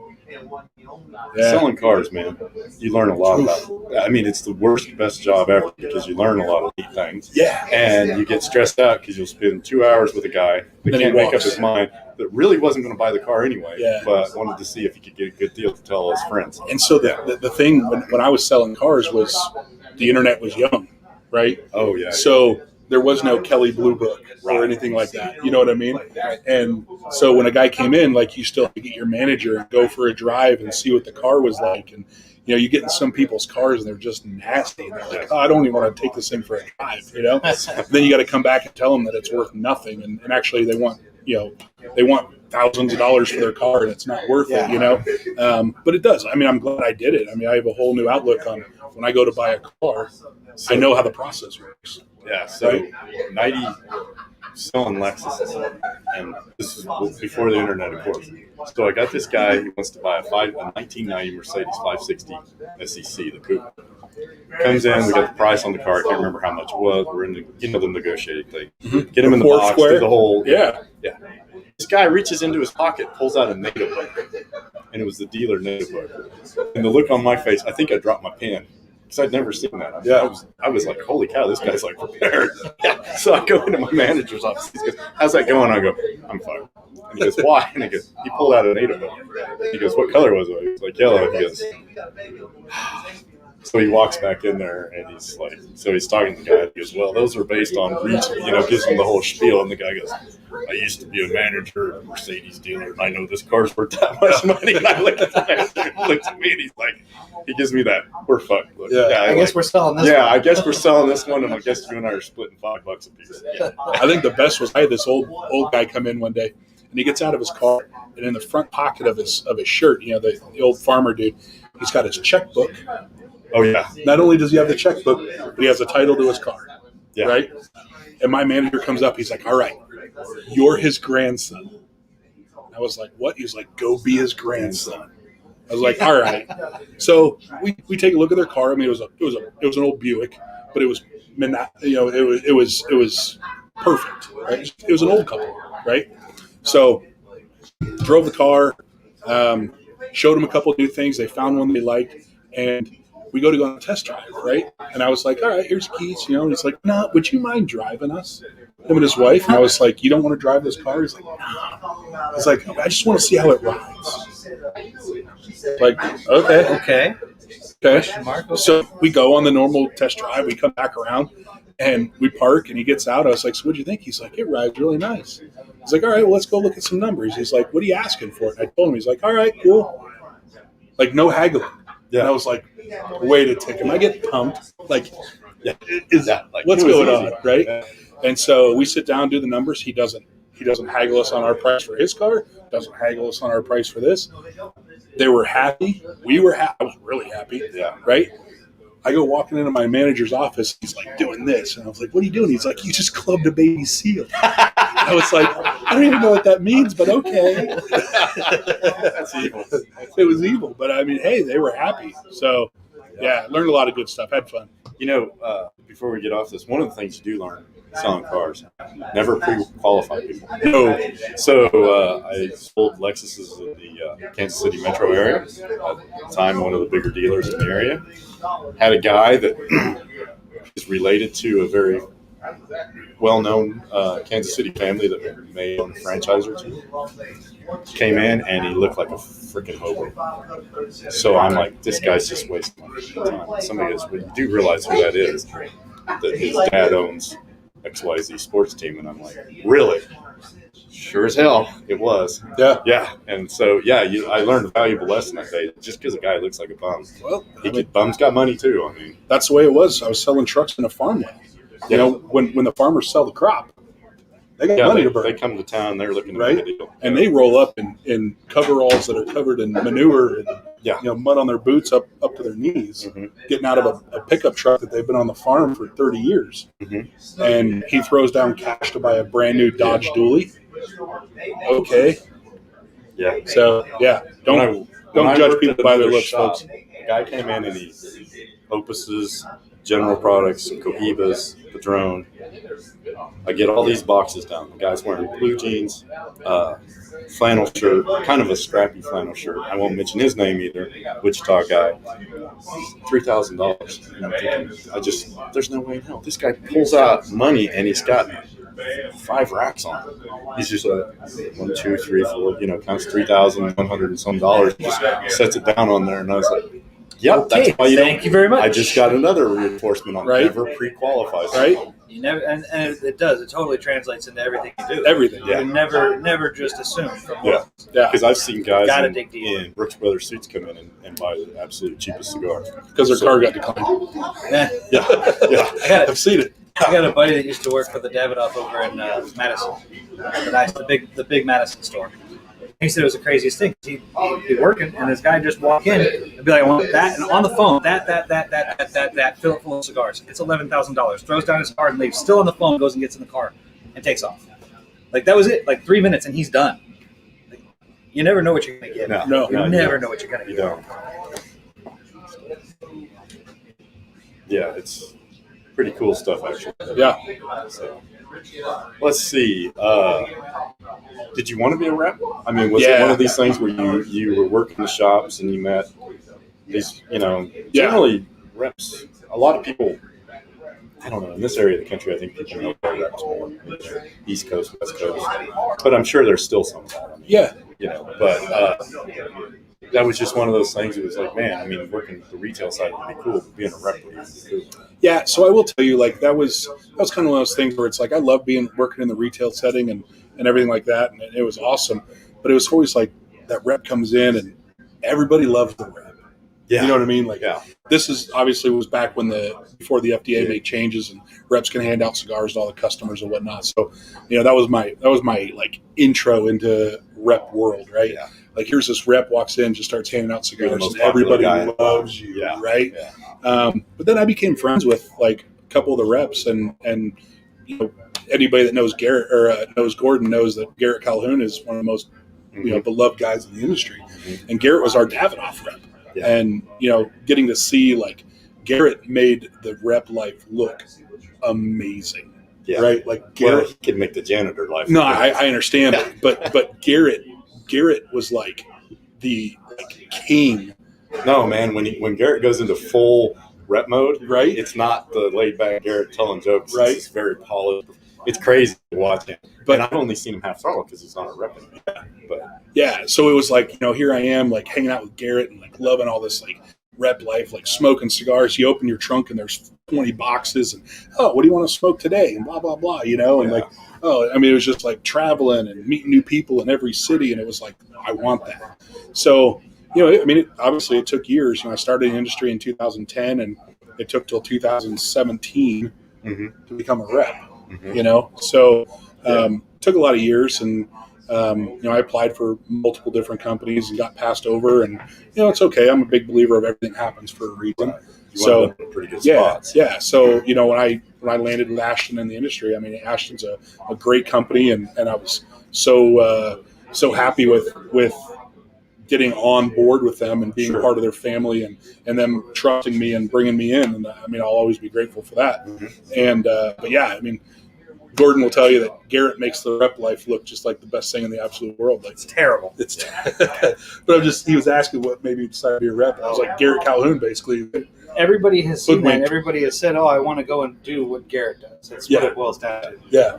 Yeah. Selling cars, man, you learn a lot about it. I mean, it's the best job ever because you learn a lot of neat things. Yeah. And you get stressed out because you'll spend 2 hours with a guy that Then he can't make up walks. his mind that really wasn't going to buy the car anyway, Yeah. but wanted to see if he could get a good deal to tell all his friends. And so the thing when I was selling cars was the internet was young, right? Oh, yeah. So there was no Kelley Blue Book or anything like that. You know what I mean? And so when a guy came in, like you still have to get your manager and go for a drive and see what the car was like. And, you get in some people's cars and they're just nasty. And they're like, I don't even want to take this thing for a drive, Then you got to come back and tell them that it's worth nothing. And actually they want thousands of dollars for their car and it's not worth it, But it does. I mean, I'm glad I did it. I mean, I have a whole new outlook on when I go to buy a car, I know how the process works. Yeah, so 90 selling Lexuses, and this is before the internet, of course. So I got this guy who wants to buy a 1990 Mercedes 560 SEC, the coupe. Comes in, we got the price on the car. I can't remember how much it was. We're in the negotiating thing. Get him in the Four box, square? do the whole. Yeah. This guy reaches into his pocket, pulls out a NATO book, and it was the dealer NATO book. And the look on my face, I think I dropped my pen. Because I'd never seen that. I was like, holy cow, this guy's like prepared. So I go into my manager's office. He goes, how's that going? I go, I'm fired. And he goes, why? And he pulled out an 8 of them. He goes, what color was it? He was like, yellow. He goes, so he walks back in there and he's like, so he's talking to the guy. He goes, well, those are based on region, gives him the whole spiel. And the guy goes, I used to be a manager at a Mercedes dealer, and I know this car's worth that much money. And I look at the guy, he looks at me, and he's like, he gives me that, we're fucked look. Yeah, I guess we're selling this. Yeah, one. I guess we're selling this one, and I guess you and I are splitting $5 a piece. Yeah. I think the best was I had this old guy come in one day, and he gets out of his car, and in the front pocket of his shirt, the old farmer dude, he's got his checkbook. Oh, yeah. Not only does he have the checkbook, but he has a title to his car. Yeah. Right? And my manager comes up. He's like, all right, you're his grandson. I was like, what? He's like, go be his grandson. I was like, all right. So we take a look at their car. I mean, it was an old Buick, but it was, it was perfect. Right? It was an old couple, right? So drove the car, showed them a couple of new things. They found one they liked, and we go on a test drive, right? And I was like, all right, here's the keys, And he's like, no, would you mind driving us? Him and his wife. And I was like, you don't want to drive this car? He's like, no. He's like, I just want to see how it rides. Like, okay. So we go on the normal test drive. We come back around, and we park, and he gets out. I was like, so what'd you think? He's like, it rides really nice. He's like, all right, well, let's go look at some numbers. He's like, what are you asking for it? And I told him. He's like, all right, cool. Like, no haggling. Yeah. And I was like, wait a tick. Am I getting pumped? Like, what's going on, right? Yeah. And so we sit down, do the numbers. He doesn't haggle us on our price for his car. Doesn't haggle us on our price for this. They were happy. We were happy. I was really happy. Yeah. Right? I go walking into my manager's office. He's like doing this. And I was like, what are you doing? He's like, you just clubbed a baby seal. I was like, I don't even know what that means, but okay. That's evil. It was evil. But I mean, hey, they were happy. So, yeah, learned a lot of good stuff. Had fun. Before we get off this, one of the things you do learn selling cars, never pre-qualify people. No. So I sold Lexuses in the Kansas City metro area. At the time, one of the bigger dealers in the area. Had a guy that is related to a very well-known Kansas City family that may own a franchise or two. Came in, and he looked like a freaking hobo. So I'm like, this guy's just wasting my time. Somebody goes, well, you do realize who that is? That his dad owns XYZ sports team. And I'm like, really? Sure as hell it was. Yeah. And so, I learned a valuable lesson that day. Just because a guy looks like a bum. Well, bums got money too. I mean, that's the way it was. I was selling trucks in a farmland. When the farmers sell the crop, they got money to burn. They come to town, they're looking to right? make a deal. And they roll up in coveralls that are covered in manure and mud on their boots up to their knees, getting out of a pickup truck that they've been on the farm for 30 years. Mm-hmm. And he throws down cash to buy a brand new Dodge Dually. Okay. Yeah. So, don't judge people by their looks, folks. The guy came in and he Opuses, General Products, Cohibas, Padron. I get all these boxes down. The guy's wearing blue jeans, flannel shirt, kind of a scrappy flannel shirt. I won't mention his name either. Wichita guy. $3,000. There's no way in hell. This guy pulls out money and he's got 5 racks on it. He's just like 1, 2, 3, 4. Counts $3,100 and some dollars. Just sets it down on there, and I was like, "Yep, okay, that's why you thank you very much." I just got another reinforcement on never pre-qualifies. Right. You never, and it does. It totally translates into everything you do. Everything. You never just assume. Yeah. Because I've seen guys dig deep. in Brooks Brothers suits come in and buy the absolute cheapest cigar because their car got declined. Yeah. I've seen it. I got a buddy that used to work for the Davidoff over in Madison, the big Madison store. He said it was the craziest thing. He'd be working, and this guy just walk in and be like, "I want that," and on the phone, that, fill it full of cigars. It's $11,000. Throws down his card and leaves. Still on the phone, goes and gets in the car and takes off. Like that was it. Like 3 minutes, and he's done. Like, you never know what you're gonna get. No, you never know what you're gonna get. You don't. Yeah, it's pretty cool stuff, actually. Yeah. So, let's see. Did you want to be a rep? I mean, was it one of these things where you were working the shops and you met these, generally reps, a lot of people I don't know. In this area of the country, I think people know bar reps more. East Coast, West Coast, but I'm sure there's still some of that. I mean, Yeah. But that was just one of those things. It was like, man, I mean, working the retail side would be cool, but being a rep would be cool. Yeah, so I will tell you, like that was kind of one of those things where it's like I love working in the retail setting and everything like that, and it was awesome. But it was always like that rep comes in and everybody loves the rep. Yeah. You know what I mean? Like, yeah. This is obviously was back when before the FDA made changes and reps can hand out cigars to all the customers and whatnot. So, that was my like intro into rep world, right? Yeah. Like here's this rep walks in, just starts handing out cigars, most and everybody popular guy. loves you, Yeah. right? Yeah. But then I became friends with like a couple of the reps, and anybody that knows Garrett or knows Gordon knows that Garrett Calhoun is one of the most beloved guys in the industry, and Garrett was our Davidoff rep. Yeah. And, getting to see like Garrett made the rep life look amazing. Yeah. Right. Like Garrett he could make the janitor life. No, I understand. But Garrett was like the king. No, man, when Garrett goes into full rep mode, right? It's not the laid back Garrett telling jokes. Right. It's very polished. It's crazy to watch him. But and I've only seen him half throttle because he's not a rep anymore. But yeah, so it was like, here I am like hanging out with Garrett and like loving all this like rep life, like smoking cigars. You open your trunk and there's 20 boxes and, oh, what do you want to smoke today? And blah, blah, blah, and like, oh, I mean, it was just like traveling and meeting new people in every city. And it was like, I want that. So, obviously it took years. I started in the industry in 2010 and it took till 2017 to become a rep, so took a lot of years and, I applied for multiple different companies and got passed over, and it's okay. I'm a big believer of everything happens for a reason. So pretty good spots. Yeah. So when I landed with Ashton in the industry, I mean Ashton's a great company, and I was so happy with getting on board with them and being part of their family and them trusting me and bringing me in. And I mean I'll always be grateful for that. And but yeah, I mean. Gordon will tell you that Garrett makes the rep life look just like the best thing in the absolute world. Like, It's terrible. But he was asking what made me decide to be a rep. I was like, Garrett Calhoun, basically. Everybody has seen that. Hoodwink. Everybody has said, "Oh, I want to go and do what Garrett does." That's what it boils down to. Yeah.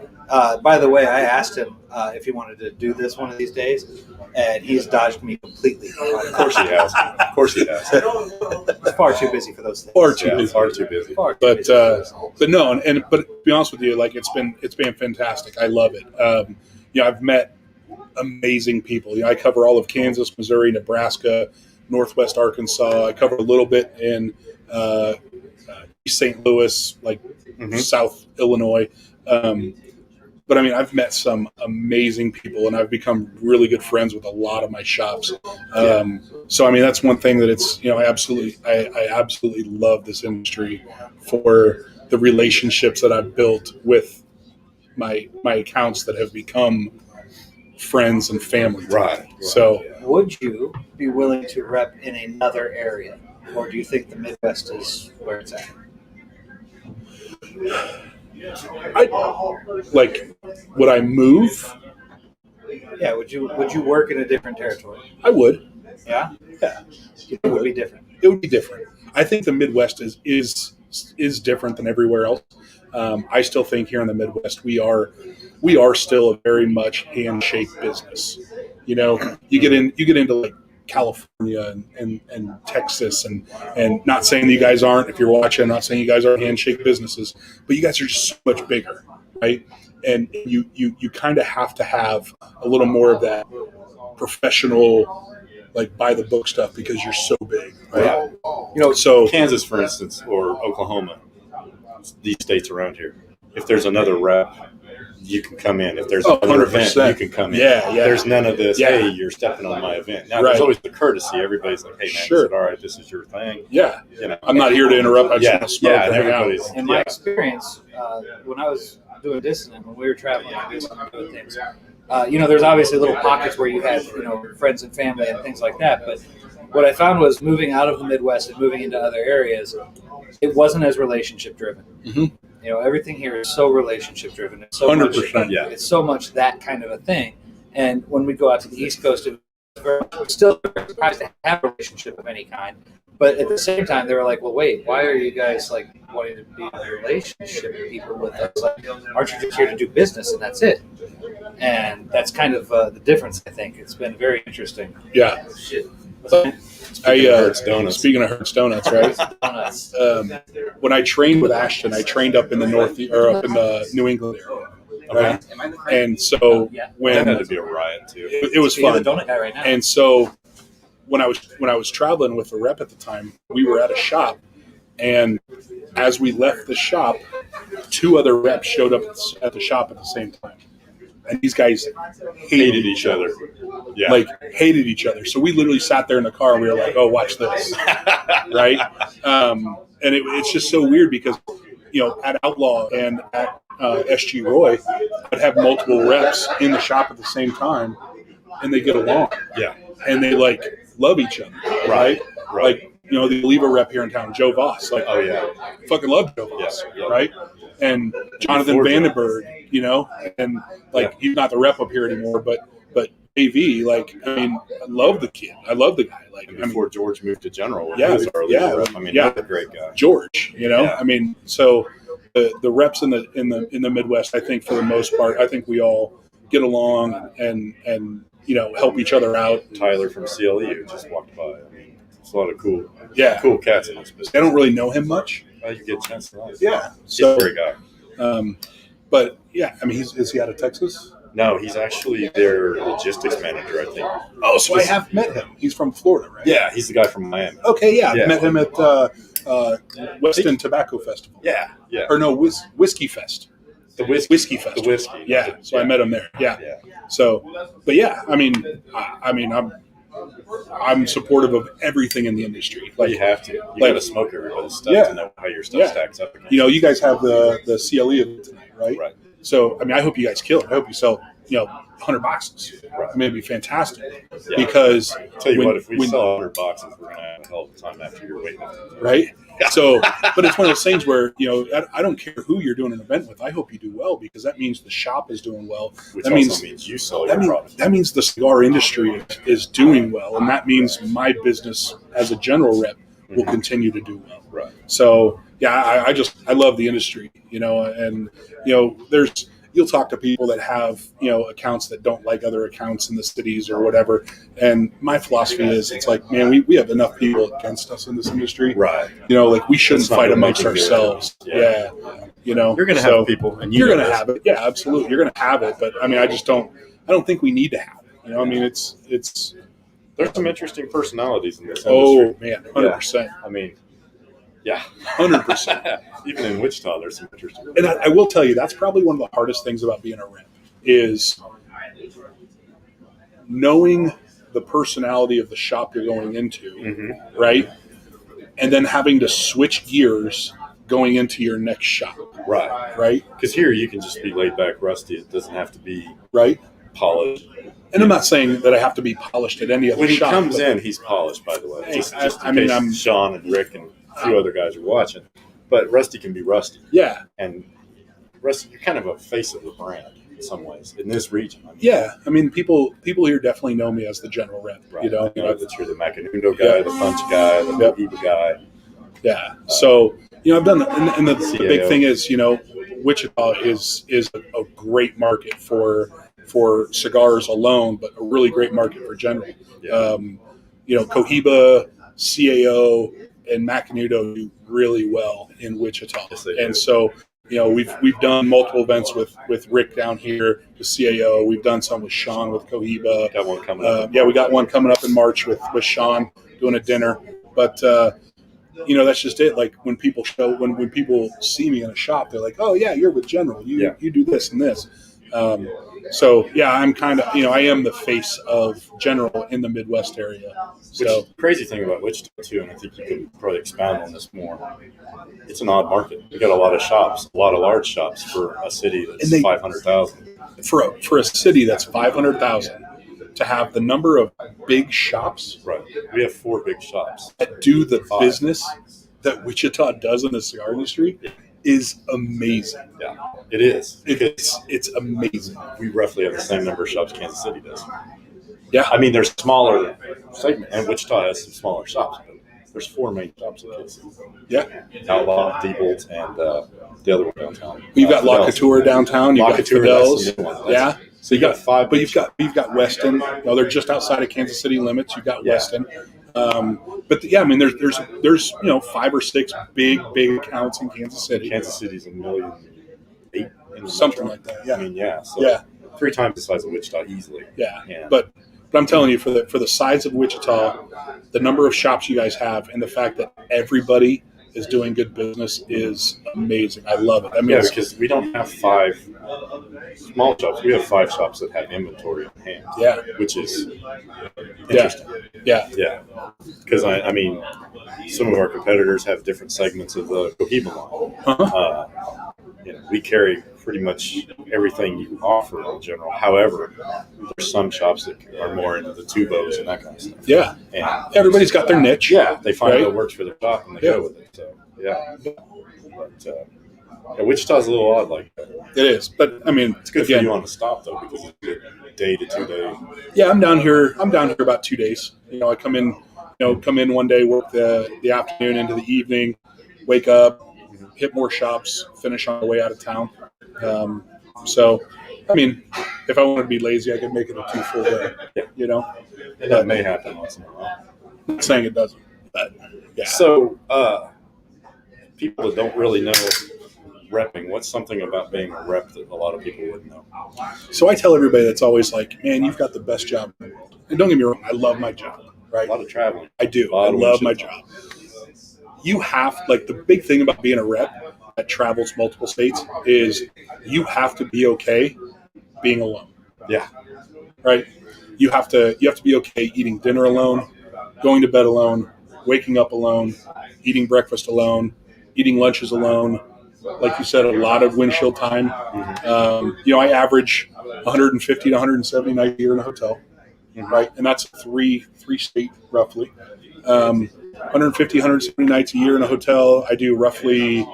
By the way, I asked him if he wanted to do this one of these days, and he's dodged me completely. Of course he has. Of course he has. He's far too busy for those things. Far too busy. Far too busy. Far too But busy for those things. but no, but to be honest with you, like it's been fantastic. I love it. I've met amazing people. I cover all of Kansas, Missouri, Nebraska, Northwest Arkansas. I cover a little bit in East St. Louis, like South Illinois. But I mean, I've met some amazing people, and I've become really good friends with a lot of my shops. So I mean, that's one thing that it's I absolutely love this industry for the relationships that I've built with my accounts that have become friends and family. Right. So Would you be willing to rep in another area, or do you think the Midwest is where it's at? Would I move? Yeah. Would you work in a different territory? I would. Yeah. Yeah. It would be different. It would be different. I think the Midwest is different than everywhere else. I still think here in the Midwest we are still a very much handshake business. You get into like California and Texas and not saying that you guys aren't, if you're watching, I'm not saying you guys are handshake businesses, but you guys are just so much bigger, right? And you kind of have to have a little more of that professional, like by the book stuff because you're so big, right? So Kansas, for instance, or Oklahoma, these states around here, if there's another rep, you can come in. If there's another 100%. event, you can come in. Yeah. There's none of this, Yeah. hey, you're stepping on my event. Now, Right. there's always the courtesy. Everybody's like, hey, man, Sure. is it all right? This is your thing. yeah, You know. I'm not here to interrupt. I just want to smoke and and hang out. everybody's In my experience, when I was doing Dissonant, when we were traveling and doing things, there's obviously little pockets where you had, friends and family and things like that. But what I found was moving out of the Midwest and moving into other areas, it wasn't as relationship driven. Mhm. Everything here is so relationship driven. It's so 100%. Yeah. It's so much that kind of a thing. And when we go out to the East Coast, it was we're still very surprised to have a relationship of any kind. But at the same time, they were like, "Well, wait, why are you guys like wanting to be in a relationship with people with us? Like, aren't you just here to do business and that's it?" And that's kind of the difference. I think it's been very interesting. Yeah. Shit. Speaking of Hertz Donuts, right? Donuts. When I trained with Ashton, I trained up in the north or up in the New England area, right? And so Yeah. when That had to be a riot too. it was You're the fun, donut guy right now. and so when I was traveling with the rep at the time, we were at a shop, and as we left the shop, 2 other reps showed up at the shop at the same time, and these guys Hated each other. Yeah. like hated each other. So we literally sat there in the car and we were like, "Oh, watch this," right? And it's just so weird because at Outlaw and at SG Roy, I'd have multiple reps in the shop at the same time, and they get along. Yeah. And they like love each other, right? Like the Oliva rep here in town, Joe Voss, like Oh yeah. fucking love Joe Voss, Yeah. right? And Jonathan Before Joe. Vandenberg, and like he's not the rep up here anymore, but AV, like I mean, I love the kid, I love the guy, like And before George moved to general, Yeah, he was our yeah, leader rep. I mean, yeah. that's a great guy. George, Yeah. I mean, so the reps in the Midwest, I think for the most part, I think we all get along and help each other out. Tyler from CLE who just walked by. I mean, it's a lot of cool cats in this business. I don't really know him much. Well, you get a chance to know. Yeah, He's so a great guy. but yeah, I mean, is he out of Texas? No, he's actually their logistics manager, I think. Oh, so I have met him. He's from Florida, right? Yeah, he's the guy from Miami. Okay, yeah, Yeah. I met him at Weston Tobacco Festival. Yeah, yeah. Or no, Whiskey Fest. The whiskey. Whiskey Fest. The whiskey. Yeah, so I met him there. Yeah. Yeah. So, but yeah, I mean, I'm supportive of everything in the industry. Well, Like, you have to. You like- got to smoke everybody's stuff Yeah. to know how your stuff Yeah. stacks up against. you guys have the CLE event tonight, right? Right. So, I mean, I hope you guys kill it. I hope you sell, 100 boxes. Right. I mean, it'd be fantastic Yeah. because Tell you when- what, if we when- sell 100 boxes, we're gonna have a hell of a time after you're waiting. right? So, but it's one of those things where I don't care who you're doing an event with. I hope you do well because that means the shop is doing well. Which That also means- means you sell your product. That means the cigar industry is doing well, and that means my business as a general rep will continue to do well. Right. So yeah, I love the industry, and you'll talk to people that have accounts that don't like other accounts in the cities or whatever, and my philosophy is it's like, man, we have enough people against us in this industry, Right. like we shouldn't Let's not fight go amongst making ourselves. good. Yeah. You're gonna so have people, and you're know gonna this. have it. Yeah, absolutely, you're gonna have it. But I mean, I don't think we need to have it. I mean, it's There's some interesting personalities in this oh industry. man, 100%, I mean, yeah. 100%. Even in Wichita, there's some interesting. And I will tell you, that's probably one of the hardest things about being a rep is knowing the personality of the shop you're going into, Mhm. right? And then having to switch gears going into your next shop, Right. right? Because here you can just be laid back, rusty. It doesn't have to be Right? polished. And I'm not saying that I have to be polished at any other When he shop. comes but- in, he's polished, by the way. Hey, Just I in mean, case I'm- Sean and Rick and a few other guys are watching. But Rusty can be Rusty. Yeah, And Rusty, you're kind of a face of the brand in some ways in this region. I mean, yeah. I mean, people here definitely know me as the general rep. right. You know, that you're the Macanundo guy, the Punch guy, the Yep. Cohiba guy. yeah. So I've done, and the big CAO. thing is, Wichita is a great market for cigars alone, but a really great market for general. Yeah. Cohiba, CAO, and Macanudo do really well in Wichita, Yes, they do. and so we've done multiple events with Rick down here with CAO. We've done some with Sean with Cohiba. Got one coming up. Yeah, we got one coming up in March with Sean doing a dinner, but. That's just it. Like when people when people see me in a shop, they're like, "Oh yeah, you're with General. You do this and this." So yeah, I'm kind of I am the face of General in the Midwest area. Which So is the crazy thing about Wichita too, and I think you can probably expound on this more. It's an odd market. You got a lot of shops, a lot of large shops for a city And that's they- 500,000. for a city that's 500,000 to have the number of big shops Right. We have 4 big shops. that do the 5. business that Wichita does in the cigar industry is amazing. Yeah, it is. Because It's amazing. we roughly have the same number of shops Kansas City does. Yeah. I mean, there's smaller segment, and Wichita has some smaller shops, but there's 4 main shops in Kansas City. Yeah. Outlaw, Diebold, and the other one downtown. You've got La Fidel's. Couture downtown. You've La got Couture, Fidel's. that's the new one. Yeah. So you got 5, But you've got Weston. They're just outside of Kansas City limits. You've got Yeah. Weston. But I mean, there's 5 or 6 big accounts in Kansas City. Kansas City's $1.8 million in the Something metro. like that. Yeah. I mean, yeah. So Yeah. 3 times the size of Wichita easily. Yeah. Yeah. But I'm telling you, for the size of Wichita, the number of shops you guys have, and the fact that everybody is doing good business is amazing. I love it. I mean, Yeah, because we don't have 5 small shops. We have 5 shops that have inventory on hand. Yeah. Which is interesting. Yeah. Yeah. Because, I mean, some of our competitors have different segments of the Cohiba line. Uh-huh. We carry pretty much everything you offer in general. However, there's some shops that are more into the tubos and that kind of stuff. Yeah. And Everybody's got their niche. yeah, they find Right. what works for their shop and they Yeah. go with it. So, yeah. But, Wichita's a little odd like that. It is. But I mean, It's good again, for you on the stop, though, because it's a good day to 2 day. yeah, I'm down here about 2 days. I come in one day, work the afternoon into the evening, wake up, hit more shops, finish on the way out of town. So, I mean, if I wanted to be lazy, I could make it a 2 full day. Yeah. And that may happen once in a while. Not saying it doesn't, but yeah. So, people that don't really know repping, what's something about being a rep that a lot of people wouldn't know? So I tell everybody that's always like, man, you've got the best job in the world. And don't get me wrong, I love my job, A right? lot of traveling. I do. A lot I of love my windshield job. You have, the big thing about being a rep that travels multiple states is you have to be okay being alone. Yeah. Right? You have to be okay eating dinner alone, going to bed alone, waking up alone, eating breakfast alone, eating lunches alone. Like you said, a lot of windshield time. I average 150 to 170 nights a year in a hotel, right? And that's three state roughly. 150, 170 nights a year in a hotel. I do roughly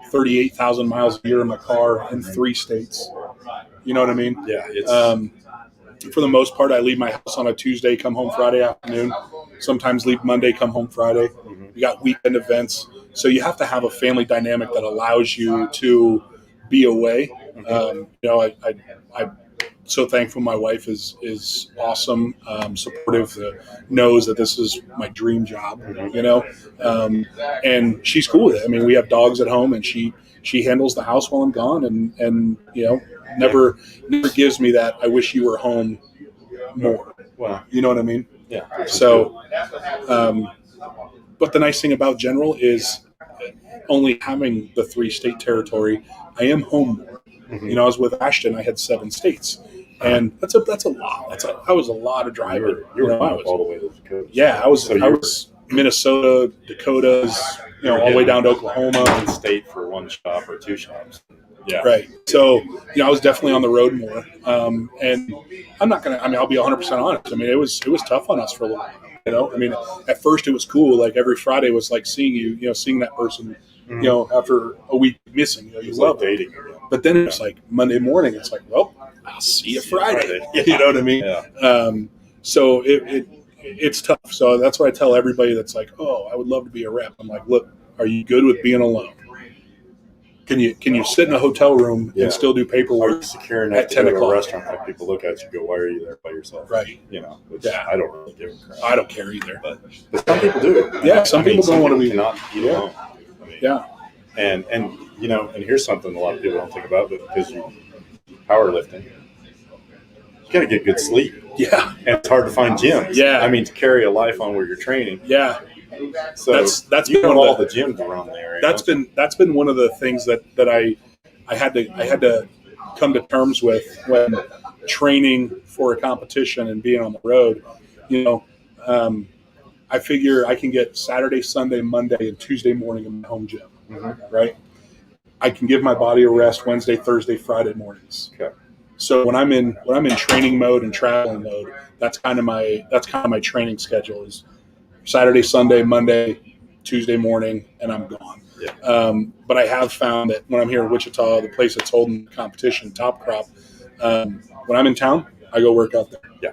38,000 miles a year in my car in 3 states. You know what I mean? Yeah. It's, For the most part, I leave my house on a Tuesday, come home Friday afternoon. Sometimes leave Monday, come home Friday. We got weekend events. So you have to have a family dynamic that allows you to be away. I'm so thankful my wife is awesome, supportive, knows that this is my dream job, and she's cool with it. I mean, we have dogs at home, and she handles the house while I'm gone, and never gives me that I wish you were home more. well, You know what I mean? yeah. So, but the nice thing about General is only having the 3 state territory, I am home more. I was with Ashton, I had 7 states, and that's a lot. That was a lot of driving. You were I was, all the way to the Dakota. yeah, I was Minnesota, Dakotas, all the way down to Oklahoma. One state for 1 shop or 2 shops. Yeah. Right. So, I was definitely on the road more. And I'm not going to, I'll be 100% honest. I mean, it was tough on us for a little while, I mean, at first it was cool. Like every Friday was like seeing you, seeing that person, after a week missing, you It's love like it. dating again. But then it's like Monday morning, it's like, well, I'll see you Friday. You know what I mean? Yeah. So it's tough. So that's why I tell everybody that's like, oh, I would love to be a rep. I'm like, look, are you good with being alone? Can you sit in a hotel room Yeah. and still do Are paperwork? you securing At that 10 to go to a o'clock. restaurant, have people look at you and go, why are you there by yourself? Right. Which Yeah. I don't really give a crap. I don't care either. But some people do. Yeah, some people don't wanna be- cannot eat Yeah. alone. I mean, Yeah. And and here's something a lot of people don't think about, but because you powerlifting, you got to get good sleep, Yeah. and it's hard to find gyms. Yeah. I mean, to carry a life on where you're training. Yeah. So That's you been know one all of the gyms around the area. that's been one of the things that I had to come to terms with when training for a competition and being on the road. I figure I can get Saturday, Sunday, Monday, and Tuesday morning in my home gym. Right? I can give my body a rest Wednesday, Thursday, Friday mornings. Okay. So when I'm in training mode and traveling mode, that's kind of my training schedule is Saturday, Sunday, Monday, Tuesday morning, and I'm gone. Yeah. But I have found that when I'm here in Wichita, the place that's holding the competition, Top Crop, when I'm in town, I go work out there. Yeah.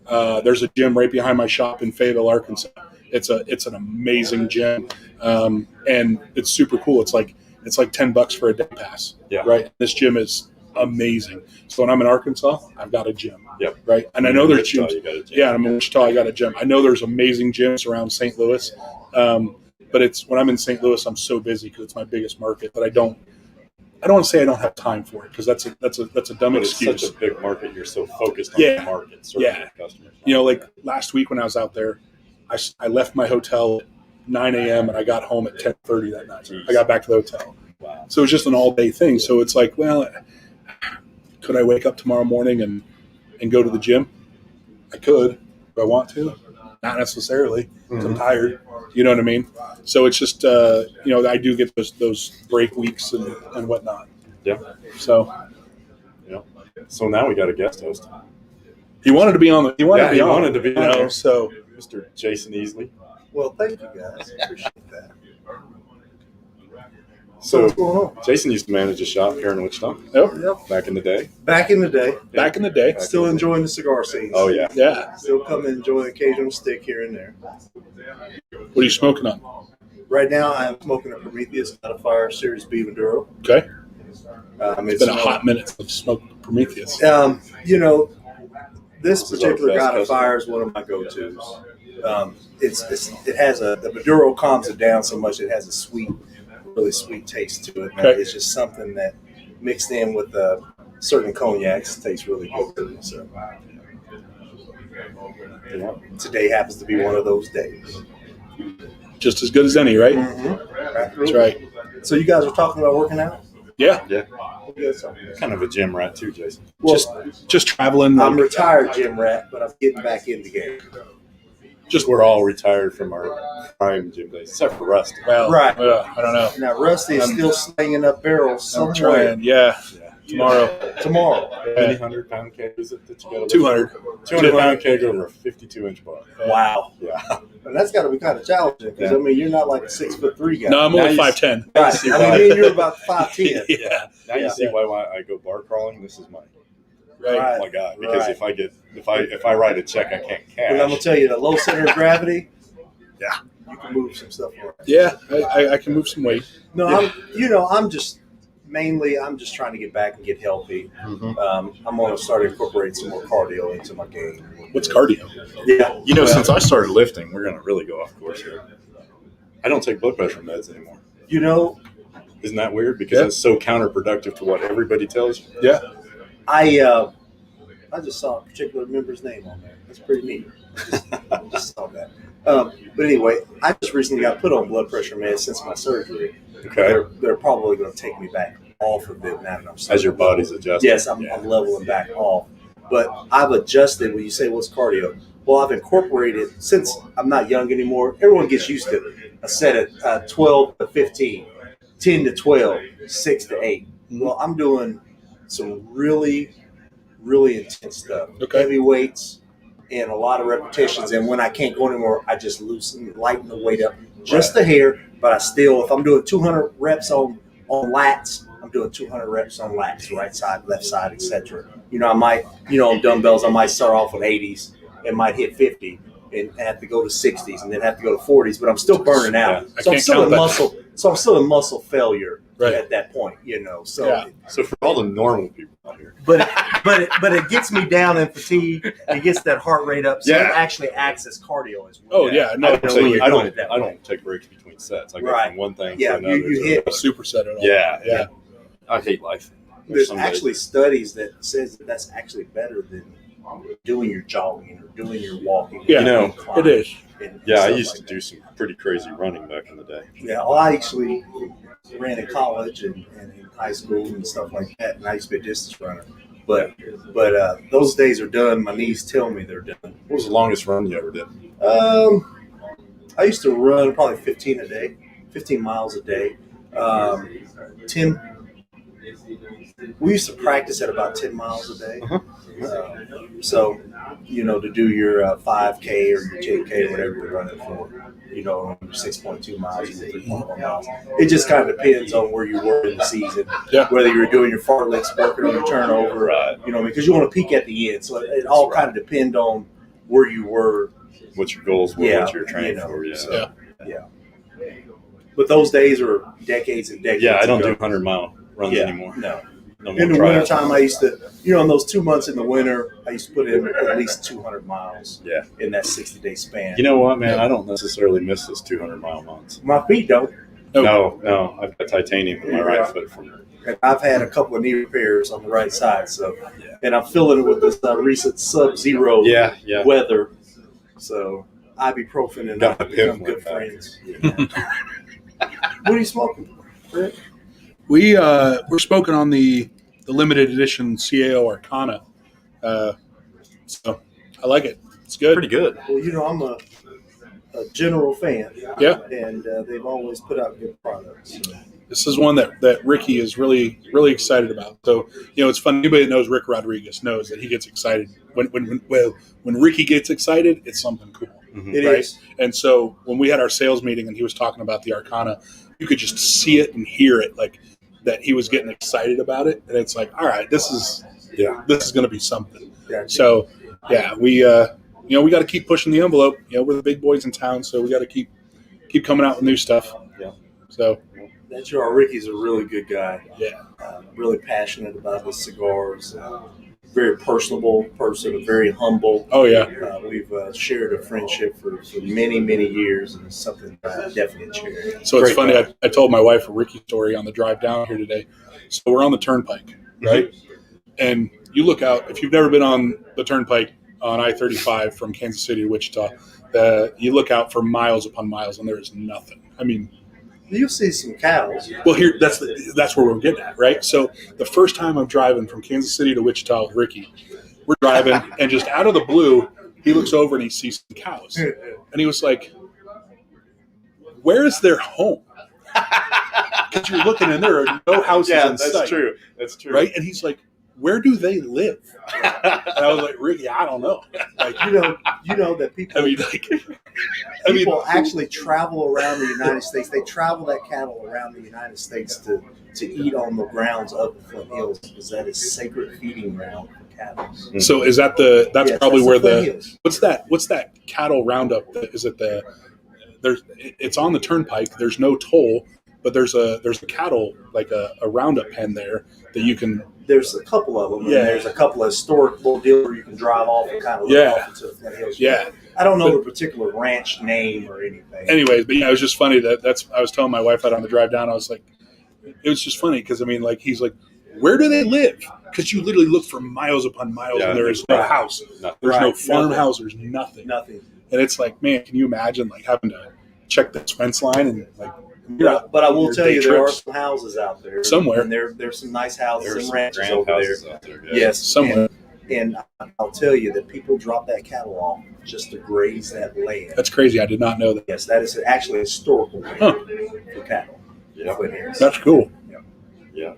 There's a gym right behind my shop in Fayetteville, Arkansas. It's an amazing gym, and it's super cool. It's like $10 for a day pass. Yeah. Right. This gym is amazing. So when I'm in Arkansas, I've got a gym. Yep. Right. And I know there's Wichita, gyms. you got a gym. Yeah, I'm in Wichita. I got a gym. I know there's amazing gyms around St. Louis, but it's when I'm in St. Louis, I'm so busy because it's my biggest market that I don't want to say I don't have time for it because that's a dumb But excuse. it's such a big market. You're so focused on Yeah. the market, serving Yeah. your customers. You know, like last week when I was out there, I left my hotel at 9 a.m. and I got home at 10:30 that night. Jeez. I got back to the hotel. Wow. So it was just an all-day thing. So it's like, well, could I wake up tomorrow morning and go to the gym? I could if I want to. Not necessarily. 'Cause I'm tired. You know what I mean? So it's just, I do get those break weeks and whatnot. Yeah. So So now we got a guest host, he wanted to be on. He wanted Yeah, to be he on. wanted to be you on know, there. So Mr. Jason Easley. Well, thank you guys. Appreciate that. So What's going on? Jason used to manage a shop here in Wichita Yep. back in the day. Back in the day, back in the day, still enjoying the cigar scene. Oh yeah. yeah. Still come and enjoy an occasional stick here and there. What are you smoking on? Right now, I'm smoking a Prometheus out of Fire Series B Maduro. Okay. It's It's been a hot minute since I've smoked Prometheus. This This is our particular best God of customer. Fire is one of my go-tos. It has the Maduro calms it down so much. It has a really sweet taste to it. And Okay. It's just something that mixed in with certain cognacs tastes really good to me. So today happens to be one of those days. Just as good as any, right? That's That's right. So you guys were talking about working out? Yeah. Yeah. What you guys talking about? Kind of a gym rat too, Jason. Well, Just traveling. I'm like, retired gym rat, but I'm getting back in the game. Just we're all retired from our prime gym days, except for Rusty. well, Right. I don't know. Now Rusty is still slinging up barrels I'm somewhere trying. Yeah. Yeah. Tomorrow. tomorrow. Many 100-pound keg is it that you got to 200. 200-pound keg over a 52-inch bar. Wow. Yeah. And that's got to be kind of challenging because Yeah. I mean you're not like a 6'3" guy. No, I'm Now only you- 5'10". Right. see I why- mean, me and you're about 5'10". Yeah. Now you see why I go bar crawling. This is mine. Right. Oh my God! Because Right. if I write a check, I can't cash. But I'm gonna tell you, the low center of gravity. Yeah. You can move some stuff around. Yeah. I can move some weight. No, I'm just trying to get back and get healthy. I'm gonna start incorporating some more cardio into my game. What's cardio? Yeah. You know, since I started lifting, we're gonna really go off course here. I don't take blood pressure meds anymore. You know, Isn't that weird? Because Yeah. it's so counterproductive to what everybody tells you. Yeah. I just saw a particular member's name on there. That's pretty neat. I just saw that. But anyway, I just recently got put on blood pressure meds since my surgery. Okay. They're probably going to take me back off of it now that I'm As your body's adjusting. Yes, I'm leveling back off. But I've adjusted when you say what's cardio. Well, I've incorporated, since I'm not young anymore, everyone gets used to a set of 12 to 15, 10 to 12, 6 to 8. Well, I'm doing some really, really intense stuff. Okay. Heavy weights and a lot of repetitions. And when I can't go anymore, I just lighten the weight up just a hair. But I still, if I'm doing 200 reps on lats, I'm doing 200 reps on lats, right side, left side, etc. I might, on dumbbells, I might start off with 80s and might hit 50 and have to go to 60s and then have to go to 40s, but I'm still burning out. I So I'm can't still count in that. muscle. So I'm still in muscle failure Right. at that point, So, Yeah. So for all the normal people out here, but it gets me down in fatigue. It gets that heart rate up. So Yeah. it actually acts as cardio as well. Oh yeah. No. I don't know when you're doing it that I way. don't take breaks between sets. I go Right. from one thing Yeah, to another. you to hit- another. Superset it all. Yeah. Yeah. I hate life. There's Some days. actually studies that says that that's actually better than doing your jogging or doing your walking. Yeah. You know, It is. And Yeah, I stuff used like to that. do some pretty crazy running back in the day. Yeah, well, I actually ran in college and in high school and stuff like that, and I used to be a distance runner. But those days are done. My knees tell me they're done. What was the longest run you ever did? I used to run probably 15 miles a day. 10. We used to practice at about 10 miles a day. So, to do your 5K or your 10K or whatever you're running for, 6.2 miles or 3.1 miles. It just kind of depends on where you were in the season. Yeah. Whether you're doing your fartleks, working on your turnover, Right. because you want to peak at the end. So it all kind of depend on where you were. What your goals were, Yeah, what you're training you know, for. Yeah. so, But those days are decades and decades. Yeah, I don't ago. do 100-mile runs anymore. No. No more In the triathlons. wintertime, I used to, in those 2 months in the winter, I used to put in at least 200 miles. Yeah. In that 60-day span. You know what, man? I don't necessarily miss those 200-mile months. My feet don't. No. I've got titanium in my right Yeah. foot from her. And I've had a couple of knee repairs on the right side, so and I'm feeling it with this recent sub-zero Yeah. weather. So ibuprofen and Got I my become pimp good went back. friends. What are you smoking, Rick? We're smoking on the limited edition CAO Arcana, so I like it. It's good. Pretty good. Well, I'm a general fan. Yeah. And they've always put out good products. So. This is one that Ricky is really, really excited about. So, it's fun. Anybody that knows Rick Rodriguez knows that he gets excited. When Ricky gets excited, it's something cool. Mhm. It Right. is. And so when we had our sales meeting and he was talking about the Arcana, you could just see it and hear it, like that he was getting excited about it. And it's like, all right, this is going to be something. Yeah. So, yeah, we got to keep pushing the envelope. We're the big boys in town, so we got to keep coming out with new stuff. Yeah. So, That's Ricky's a really good guy. yeah. Really passionate about his cigars. Very personable person, very humble. Oh, yeah. We've shared a friendship for many, many years, and it's something I definitely cherish. So it's Great funny. guy. I told my wife a Ricky story on the drive down here today. So we're on the turnpike, right? And you look out, if you've never been on the turnpike on I-35 from Kansas City to Wichita, you look out for miles upon miles and there is nothing. I mean, You'll see some cows. well, here that's where we're getting at, right? So the first time I'm driving from Kansas City to Wichita with Ricky, we're driving, and just out of the blue, he looks over and he sees some cows, and he was like, "Where is their home?" Because you're looking and there are no houses in sight, true. That's true. right? And he's like, "Where do they live?" And I was like, "Ricky, I don't know." Like, You know that people. I mean, like, People actually travel around the United States. They travel that cattle around the United States to eat on the grounds of the Flint Hills because that is sacred feeding ground for cattle. so is that that's Yes, probably that's where Flint Hills. what's that cattle roundup? Is it it's on the turnpike. There's no toll, but there's a cattle, like a roundup pen there that you can. There's a couple of them. Yeah. And there's a couple of historic little deals where you can drive off and kind of Yeah. look off into the Flint Hills. Yeah. I don't know the particular ranch name or anything. Anyways, but yeah, it was just funny I was telling my wife that on the drive down. I was like, it was just funny because I mean, like he's like, where do they live? Because you literally look for miles upon miles Yeah, and there is no right. house, Nothing. there's no Right, farmhouse, there's nothing. Nothing. And it's like, man, can you imagine like having to check this fence line and like, But I will your tell day you, there are trips some houses out there. somewhere. And there's some nice houses There's and some ranches grand over there. houses out there. Yeah. Yes. somewhere. And I'll tell you that people drop that cattle off just to graze that land. That's crazy. I did not know that. Yes, that is actually a historical land Huh. for cattle. Yeah. Flint Hills. That's cool. Yeah.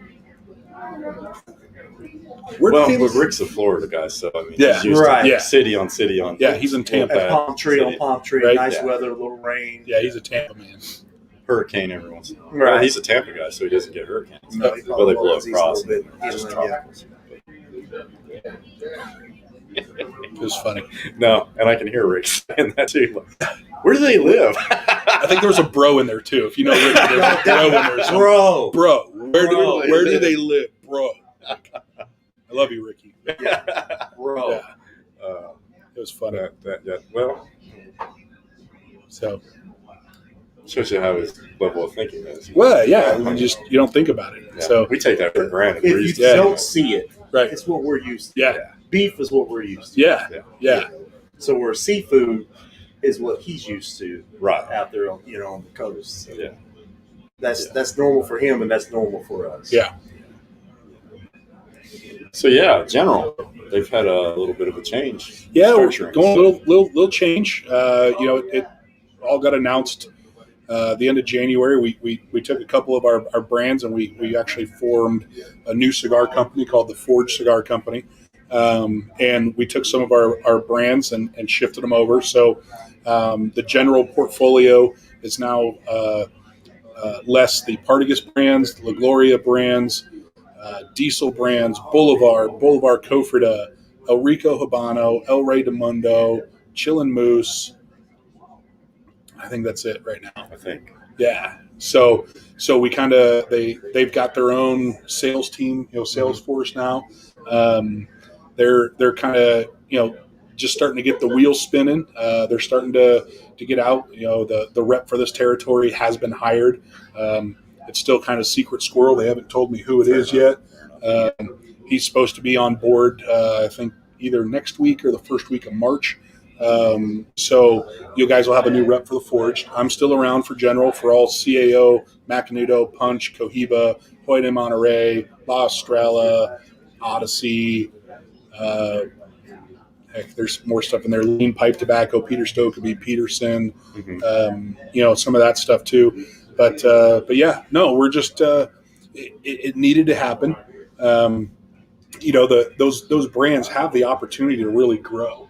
Where Well, do they- but Rick's a Florida guy, so I mean, Yeah. he's used Right. to Yeah. city on city on. Yeah, he's in Tampa. That's palm tree on City. palm tree, Right. nice Yeah. weather, a little rain. Yeah, he's a Tampa man. Hurricane every once in a while. Right. Well, he's a Tampa guy, so he doesn't get hurricanes. No, he Well, they probably blow was. He's a across. little bit Just inland, drop. It was funny. No, and I can hear Rick saying that too. Like, where do they live? I think there was a bro in there too. If you know Ricky, there's a bro in there. somewhere. Bro. Bro, where do they live, bro? I love you, Ricky. Bro. Yeah, Uh, it was funny. yeah. Well, So, shows you how his level of thinking is. well, yeah, you don't think about it. Yeah. So, we take that for granted. If We're you used to Yeah. don't see it, right. it's what we're used to. Yeah, Beef is what we're used to. yeah, yeah. So where seafood is what he's used to right. out there on on the coast. So Yeah. That's normal for him and that's normal for us. Yeah. So yeah, general, they've had a little bit of a change. Yeah, we're Structuring. going a little change. It all got announced the end of January. We took a couple of our brands and we actually formed a new cigar company called the Forge Cigar Company. And we took some of our brands and shifted them over. So the general portfolio is now less the Partagas brands, the La Gloria brands, Diesel brands, Boulevard Cofrida, El Rico Habano, El Rey de Mundo, Chillin' Moose. I think that's it right now. I think. Yeah. So we kind of they've got their own sales team, sales force now. They're kind of just starting to get the wheels spinning. They're starting to get out. The rep for this territory has been hired. It's still kind of secret squirrel. They haven't told me who it is yet. He's supposed to be on board. I think either next week or the first week of March. So you guys will have a new rep for the Forged. I'm still around for General for all CAO, Macanudo, Punch, Cohiba, Hoyt de Monterey, La Estrella, Odyssey. Heck, there's more stuff in there. Lean Pipe Tobacco, Peter Stokeby, Peterson. Some of that stuff too. But yeah, no, we're just it needed to happen. Those brands have the opportunity to really grow.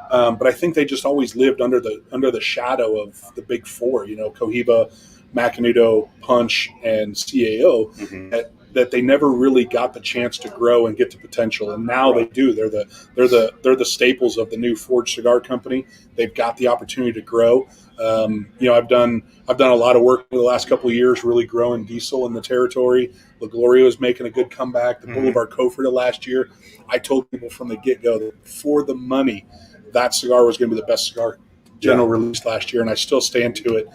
But I think they just always lived under the shadow of the big four, Cohiba, Macanudo, Punch, and CAO, that they never really got the chance to grow and get to potential. And now they do. They're the staples of the new Forged Cigar Company. They've got the opportunity to grow. I've done a lot of work in the last couple of years, really growing Diesel in the territory. La Gloria is making a good comeback. The Boulevard Cofrida last year, I told people from the get-go that for the money, that cigar was going to be the best cigar General released last year, and I still stand to it.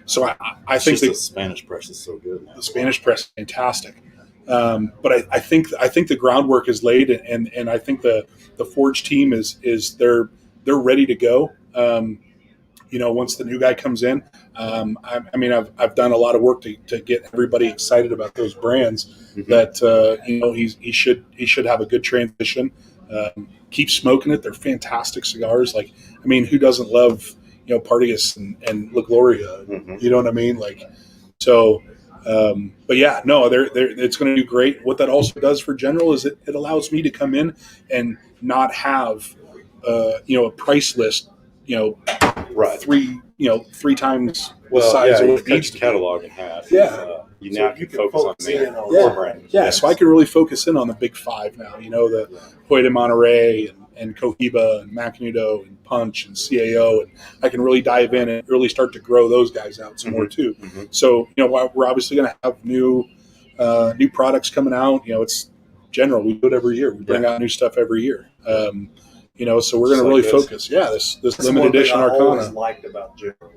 So I think the Spanish press is so good. Man. The Spanish press is fantastic. But I think the groundwork is laid, and I think the Forge team is they're ready to go. Once the new guy comes in, I've done a lot of work to get everybody excited about those brands. That he should have a good transition. Keep smoking it. They're fantastic cigars. Who doesn't love Partagas and La Gloria? You know what I mean? But yeah, no, it's going to do great. What that also does for General is it allows me to come in and not have a price list. Right. Three times the size of you what it cut needs your to catalog in half. Yeah. You now can focus on in main on core one. brand. Yeah, so I can really focus in on the big five now. The Hoyt de Monterey and Cohiba and Macanudo and Punch and CAO, and I can really dive in and really start to grow those guys out some more too. So we're obviously going to have new products coming out. It's General. We do it every year. We bring out new stuff every year. So we're going to really focus. Yeah, this limited edition I've always Arcana. liked about General.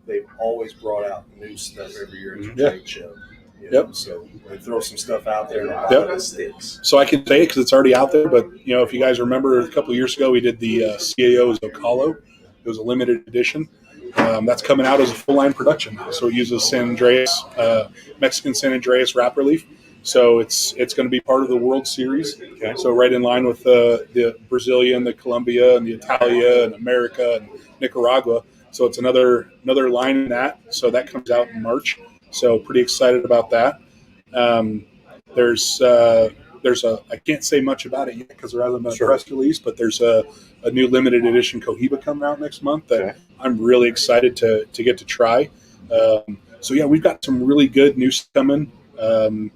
They've always brought out new stuff every year at your trade show. So they throw some stuff out there and a lot of it sticks. So I can say it because it's already out there, but if you guys remember a couple of years ago, we did the CAO Zocalo. It was a limited edition. That's coming out as a full line production now. So it uses San Andreas, Mexican San Andreas wrapper leaf. So it's going to be part of the World Series. Okay. So right in line with the Brazilian, the Colombia, and the Italia, and America, and Nicaragua. So it's another line in that. So that comes out in March. So pretty excited about that. There's I can't say much about it yet because there hasn't been a press release, but there's a new limited edition Cohiba coming out next month that I'm really excited to get to try. So yeah, we've got some really good news coming. I'm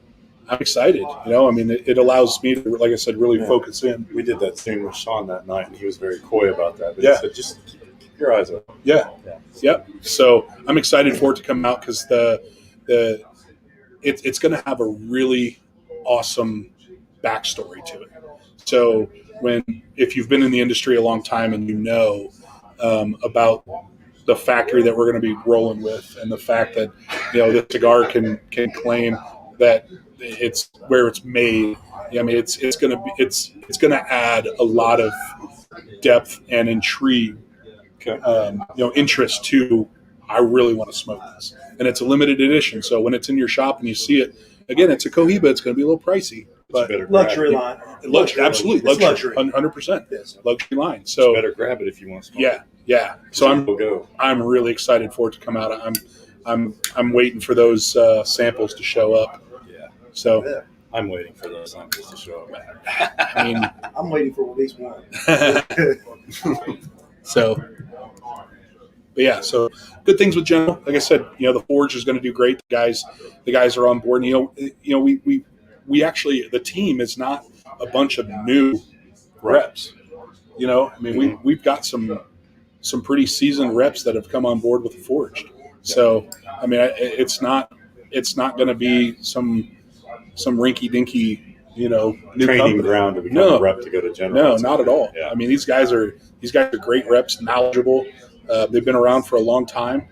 excited. It allows me to, like I said, really focus in. We did that Zoom with Sean that night, and he was very coy about that. But Yeah. he said, just keep your eyes open. Yeah. Yep. So I'm excited for it to come out because it's going to have a really awesome backstory to it. So if you've been in the industry a long time and about the factory that we're going to be rolling with, and the fact that the cigar can claim that it's where it's made. It's going to add a lot of depth and intrigue, interest to. I really want to smoke this, and it's a limited edition. So when it's in your shop and you see it, again, it's a Cohiba. It's going to be a little pricey, but Luxury line. Absolutely, It's luxury. 100%. Yes. Luxury line. So Better grab it if you want to smoke. yeah. So Go. I'm really excited for it to come out. I'm waiting for those samples to show up. Yeah. So Yeah. I'm waiting for those samples to show up. I mean, I'm waiting for at least one. so. But yeah, so good things with General. Like I said, the Forge is going to do great. The guys are on board. We actually, the team is not a bunch of new reps. You know, I mean, we've got some pretty seasoned reps that have come on board with the Forged. So, I mean, it's not going to be some rinky dinky, you know, new Training company. ground to become a rep to go to general. No, not at all. Yeah. I mean, these guys are great reps, knowledgeable. They've been around for a long time.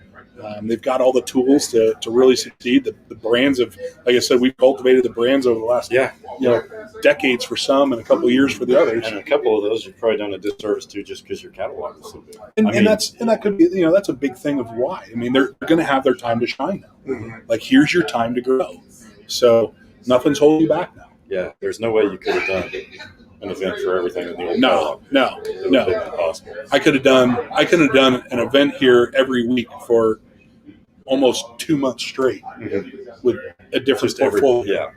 They've got all the tools to really succeed. The brands of, like I said, we've cultivated the brands over the last decades for some and a couple of years for the others. And a couple of those you've probably done a disservice to just because your catalog is so big. And that could be, you know, that's a big thing of why. I mean, they're going to have their time to shine now. Mm-hmm. Like, here's your time to grow. So nothing's holding you back now. Yeah, there's no way you could have done an event for everything in the old No. It would have been impossible. I could have done an event here every week for almost 2 months straight with a different portfolio,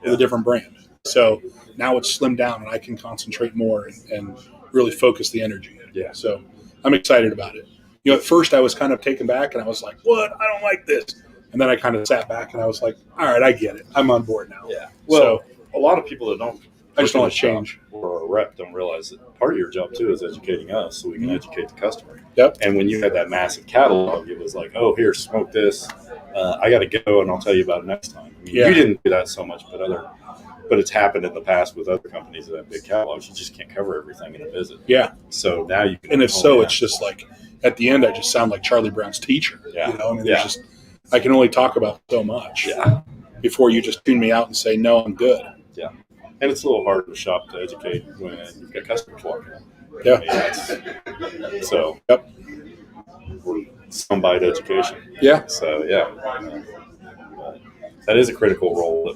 with a different brand. So now it's slimmed down, and I can concentrate more and really focus the energy. Yeah. So I'm excited about it. You know, at first I was kind of taken back, and I was like, "What? I don't like this." And then I kind of sat back, and I was like, "All right, I get it. I'm on board now." Yeah. Well, a lot of people that don't, I just don't work want to in the change. shop or a rep don't realize that part of your job too is educating us so we can educate the customer. Yep. And when you had that massive catalog, it was like, oh, here, smoke this. I got to go, and I'll tell you about it next time. I mean, you didn't do that so much, but it's happened in the past with other companies that have big catalogs. You just can't cover everything in a visit. Yeah. So now you can. And if so, it's just like at the end, I just sound like Charlie Brown's teacher. Yeah. You know, I mean, there's just I can only talk about so much. Yeah. Before you just tune me out and say, "No, I'm good." Yeah. And it's a little hard to shop to educate when you've got customers walking in. Yeah. I mean, so. Yep. Soundbite education. Yeah. So that is a critical role that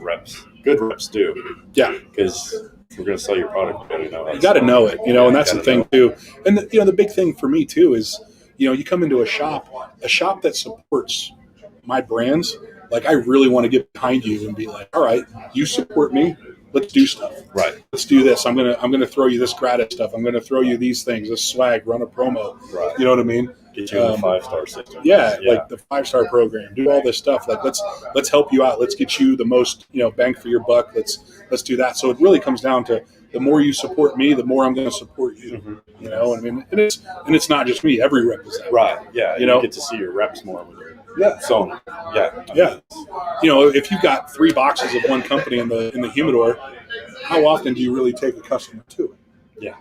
good reps do. Yeah. Because if we're going to sell your product, you got to know it, you know, and that's the thing too. And the big thing for me too is, you know, you come into a shop that supports my brands. Like, I really want to get behind you and be like, all right, you support me. Let's do stuff. Right. Let's do this. I'm gonna throw you this gratis stuff. I'm gonna throw you these things, this swag, run a promo. Right. You know what I mean? Get you in the 5-star system. Yeah, like the 5-star program. Do all this stuff. Like, let's help you out. Let's get you the most, you know, bang for your buck. Let's do that. So it really comes down to the more you support me, the more I'm going to support you. Mm-hmm. You know, I mean, and it's not just me. Every rep is that. Right. Yeah. You know, get to see your reps more when you're selling. Yeah. You know, if you've got 3 boxes of one company in the humidor, how often do you really take a customer to it? Yeah,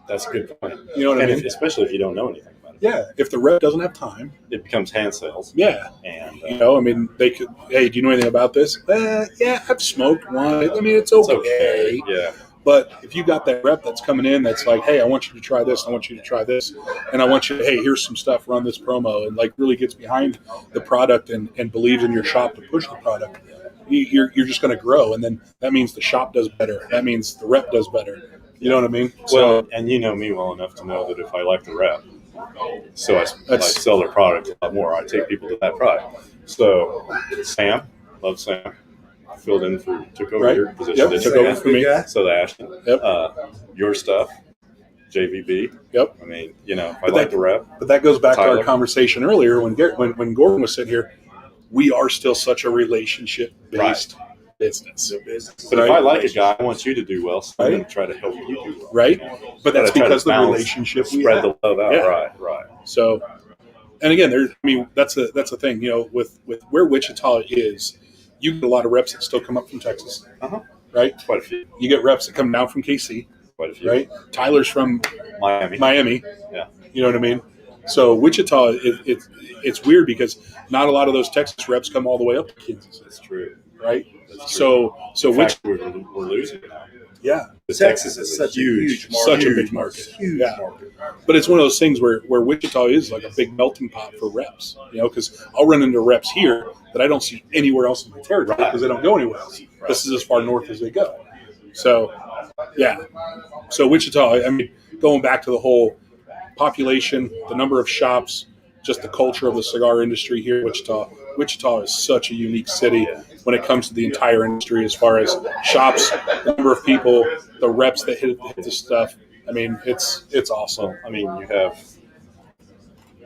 that's a good point. You know what I mean? Especially if you don't know anything about it. Yeah, if the rep doesn't have time, it becomes hand sales. Yeah, and you know, I mean, they could. Hey, do you know anything about this? Yeah, I've smoked one. I mean, it's okay. Yeah. But if you got that rep that's coming in, that's like, hey, I want you to try this, I want you to try this, and I want you to, hey, here's some stuff, run this promo, and like really gets behind the product and believes in your shop to push the product, you're just going to grow, and then that means the shop does better. That means the rep does better. You know what I mean? Well, and you know me well enough to know that if I like the rep, so I sell their product a lot more. I take people to that product. So Sam, love Sam. Filled in took over your position. Yep, took over for me. So Ashton. Yep. Your stuff, JVB. Yep. I mean, you know, if I like the rep. But that goes back Tyler. to our conversation earlier when Gordon was sitting here. We are still such a relationship-based business. But if I like a guy, I want you to do well, so I'm going to try to help you do well. Right? But that's because the balance, relationship we spread have. the love out. Yeah. Right. So, and again, that's the thing. You know, with where Wichita is, you get a lot of reps that still come up from Texas. Right? Quite a few. You get reps that come down from KC. Quite a few. Right? Tyler's from Miami. Yeah. You know what I mean? So Wichita, it's weird because not a lot of those Texas reps come all the way up to Kansas. That's true. Right? That's true. So in fact, we're losing now. Yeah. Texas is such a huge market. Such a big market. Huge market. But it's one of those things where Wichita is like a big melting pot for reps, you know, because I'll run into reps here that I don't see anywhere else in the territory because they don't go anywhere else. Right. This is as far north as they go. So, yeah. So Wichita, I mean, going back to the whole population, the number of shops, just the culture of the cigar industry here in Wichita. Wichita is such a unique city when it comes to the entire industry as far as shops, the number of people, the reps that hit this stuff. I mean, it's awesome. I mean, you have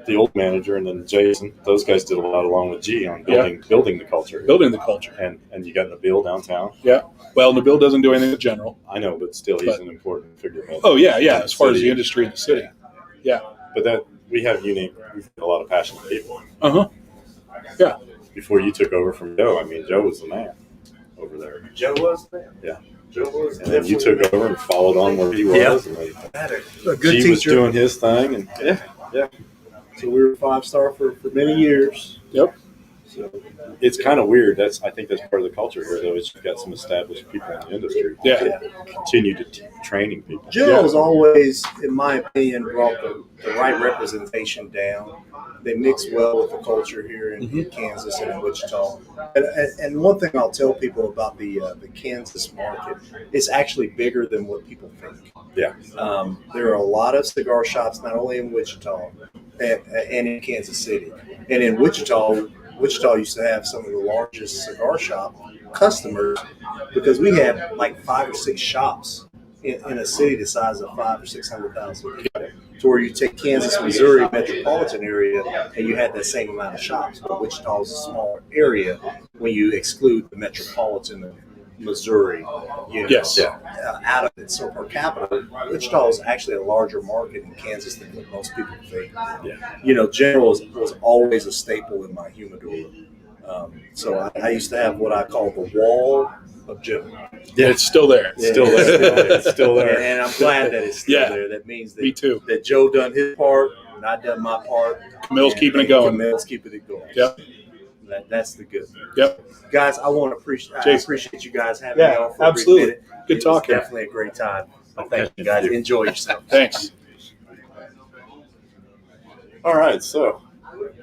the old manager and then Jason, those guys did a lot along with G on building the culture. Building the culture. And you got Nabil downtown. Yeah. Well, Nabil doesn't do anything with General. I know, but still, he's an important figurehead. Oh, yeah. As far as the industry in the city. Yeah. But we've got a lot of passionate people. Uh-huh. Yeah. Before you took over from Joe, I mean, Joe was the man over there. Joe was there. Yeah. Joe was. And then you took over and followed on where he was. Yeah. And Had a good G teacher. was doing his thing. And So we were 5-star for many years. Yep. So it's kind of weird. I think that's part of the culture here, though, is you've got some established people in the industry. Yeah. Continue to training people. General has always, in my opinion, brought the right representation down. They mix well with the culture here in Kansas and in Wichita. And one thing I'll tell people about the Kansas market, it's actually bigger than what people think. Yeah. There are a lot of cigar shops, not only in Wichita and in Kansas City. And in Wichita used to have some of the largest cigar shop customers because we had like 5 or 6 shops in a city the size of 500,000 or 600,000 people. To where you take Kansas, Missouri metropolitan area, and you had that same amount of shops. But Wichita is a smaller area when you exclude the metropolitan of Missouri. Yes. Out of it. So per capita, Wichita is actually a larger market in Kansas than what most people think. Yeah. General was always a staple in my humidor. So I used to have what I call the wall of General. Yeah, it's still there. Still there. It's still there. And I'm glad that it's still there. That means Me too. that Joe done his part, and I done my part. Camille's keeping it going. Camille's keeping it going. Yep. That's the good. Yep. Guys, I appreciate you guys having me on for absolutely. a brief minute. Good It was talking. definitely a great time. Thank you guys. Enjoy yourself. Thanks. All right, so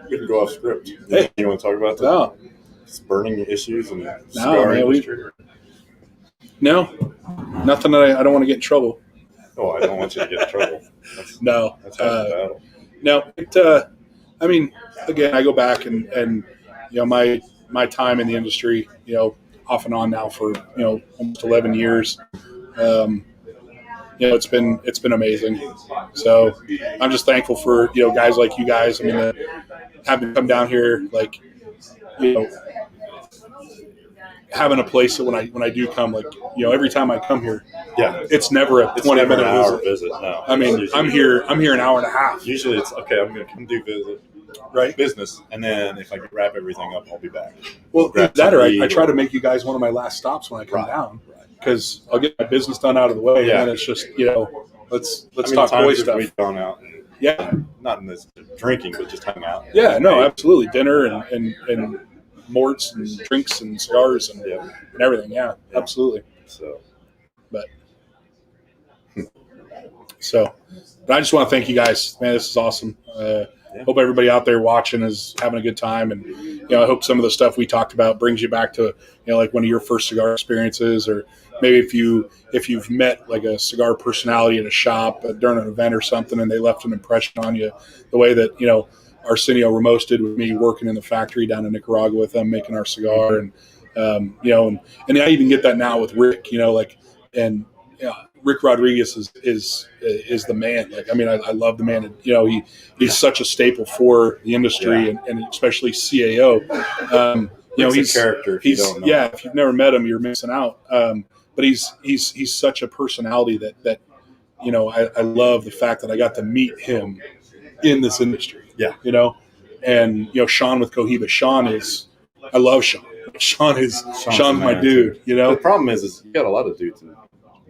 we can go off script. Hey. You want to talk about No. the burning issues in the cigar man, industry? No. Nothing that I don't want to get in trouble. Oh, I don't want you to get in trouble. No. That's half the battle. No. I mean, again, I go back and my time in the industry, off and on now for, almost 11 years. It's been amazing. So I'm just thankful for, guys like you guys. I mean, having come down here, like, having a place that when I do come, like, every time I come here, it's never a 20-minute hour visit. No, I mean, I'm here an hour and a half. Usually it's okay. I'm going to come do business, and then if I can wrap everything up, I'll be back. Well, Grab that or something I to try eat to or- make you guys one of my last stops when I come Right. down, because I'll get my business done out of the way, Yeah. and then it's just let's How many talk boy times have stuff. we gone out? And, Yeah, not in this drinking, but just hang out. yeah, no, absolutely, dinner and morts and drinks and cigars and everything. Yeah, absolutely. But I just want to thank you guys, man. This is awesome. Hope everybody out there watching is having a good time, and I hope some of the stuff we talked about brings you back to like one of your first cigar experiences, or maybe if you've met like a cigar personality at a shop during an event or something, and they left an impression on you, the way that Arsenio Ramos did with me working in the factory down in Nicaragua with them making our cigar, and and I even get that now with Rick, Rick Rodriguez is the man. Like, I mean, I love the man. And, he's such a staple for the industry, and especially CAO. He's a character. If you don't know. If you've never met him, you're missing out. But he's such a personality that I love the fact that I got to meet him in this industry. Yeah. And Sean with Cohiba. I love Sean. Sean's my dude. The problem is you got a lot of dudes in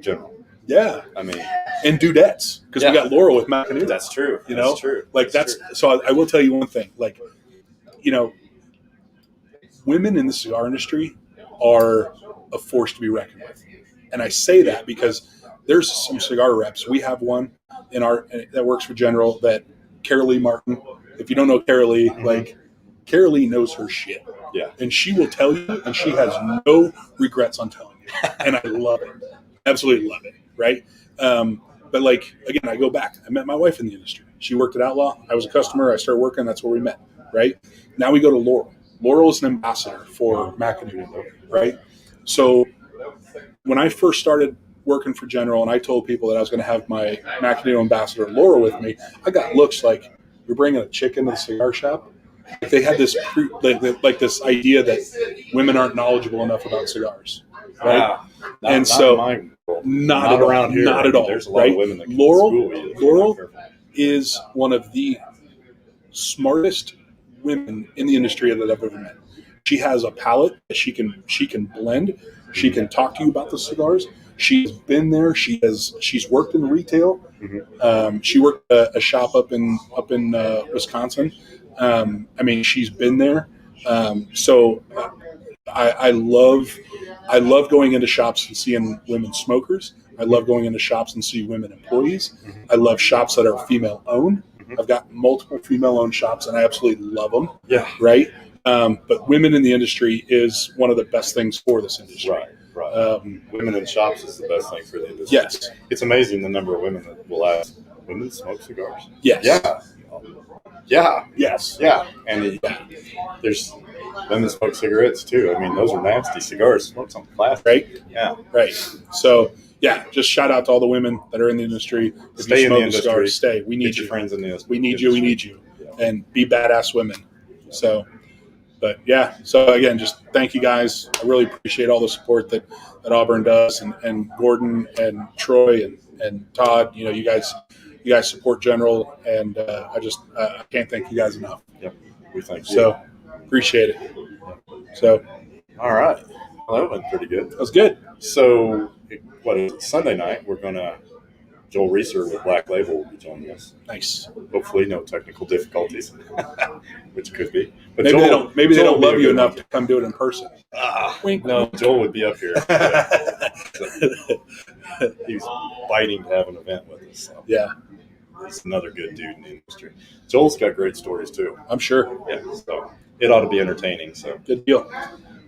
general. Yeah, I mean, and dudettes, because we got Laurel with Macanudo. That's true. That's true. Like that's true. So I will tell you one thing. Like, women in the cigar industry are a force to be reckoned with, and I say that because there's some cigar reps. We have one that works for General, that Carolee Martin. If you don't know Carolee, like Carolee knows her shit. Yeah, and she will tell you, and she has no regrets on telling you, and I love it. Absolutely love it. Right. But like, again, I go back. I met my wife in the industry. She worked at Outlaw. I was a customer. I started working. That's where we met. Right. Now we go to Laurel. Laurel is an ambassador for Macanudo. Right. So when I first started working for General and I told people that I was going to have my Macanudo ambassador Laurel with me, I got looks like, you're bringing a chick into the cigar shop. Like they had this like this idea that women aren't knowledgeable enough about cigars, right? Not so in my world. Not at all, around here. not at all, There's a lot right? of women that can Laurel- school you if you're not Laurel- careful. Is one of the smartest women in the industry that I've ever met. She has a palate that she can blend. She can talk to you about the cigars. She's been there. She's worked in retail. She worked a shop up in Wisconsin. I mean, she's been there. I love going into shops and seeing women smokers. I love going into shops and see women employees. I love shops that are female owned. I've got multiple female owned shops and I absolutely love them. Yeah. Right. But women in the industry is one of the best things for this industry. Right. Women in shops is the best thing for the industry. Yes. It's amazing the number of women that will ask, women smoke cigars? Yes. Yeah. Yes. Yeah. And there's women smoke cigarettes too. I mean, those are nasty cigars. Smoke something plastic. Right. Yeah. Right. So yeah, just shout out to all the women that are in the industry. If Stay you in the smoke industry. cigars, stay. We need Get your you. friends in this. We need you. We need you. And be badass women. So, but yeah. So again, just thank you guys. I really appreciate all the support that Auburn does, and Gordon and Troy and Todd. You know, you guys support General, and I can't thank you guys enough. Yep. We thank you. So appreciate it. So All right. Well, that went pretty good. that was good. So, what is it? Sunday night, we're going to, Joel Reeser with Black Label will be joining us. Nice. Hopefully, no technical difficulties, which could be. But Maybe Joel, they don't. Maybe they Joel don't would be love a you good enough one. to come do it in person. Wink. No, Joel would be up here. He was fighting to have an event with us. So Yeah, he's another good dude in the industry. Joel's got great stories too. I'm sure. Yeah, so it ought to be entertaining. So, Good deal.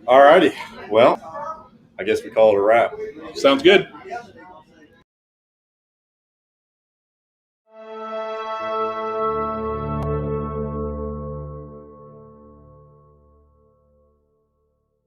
all righty. Well, I guess we call it a wrap. Sounds good.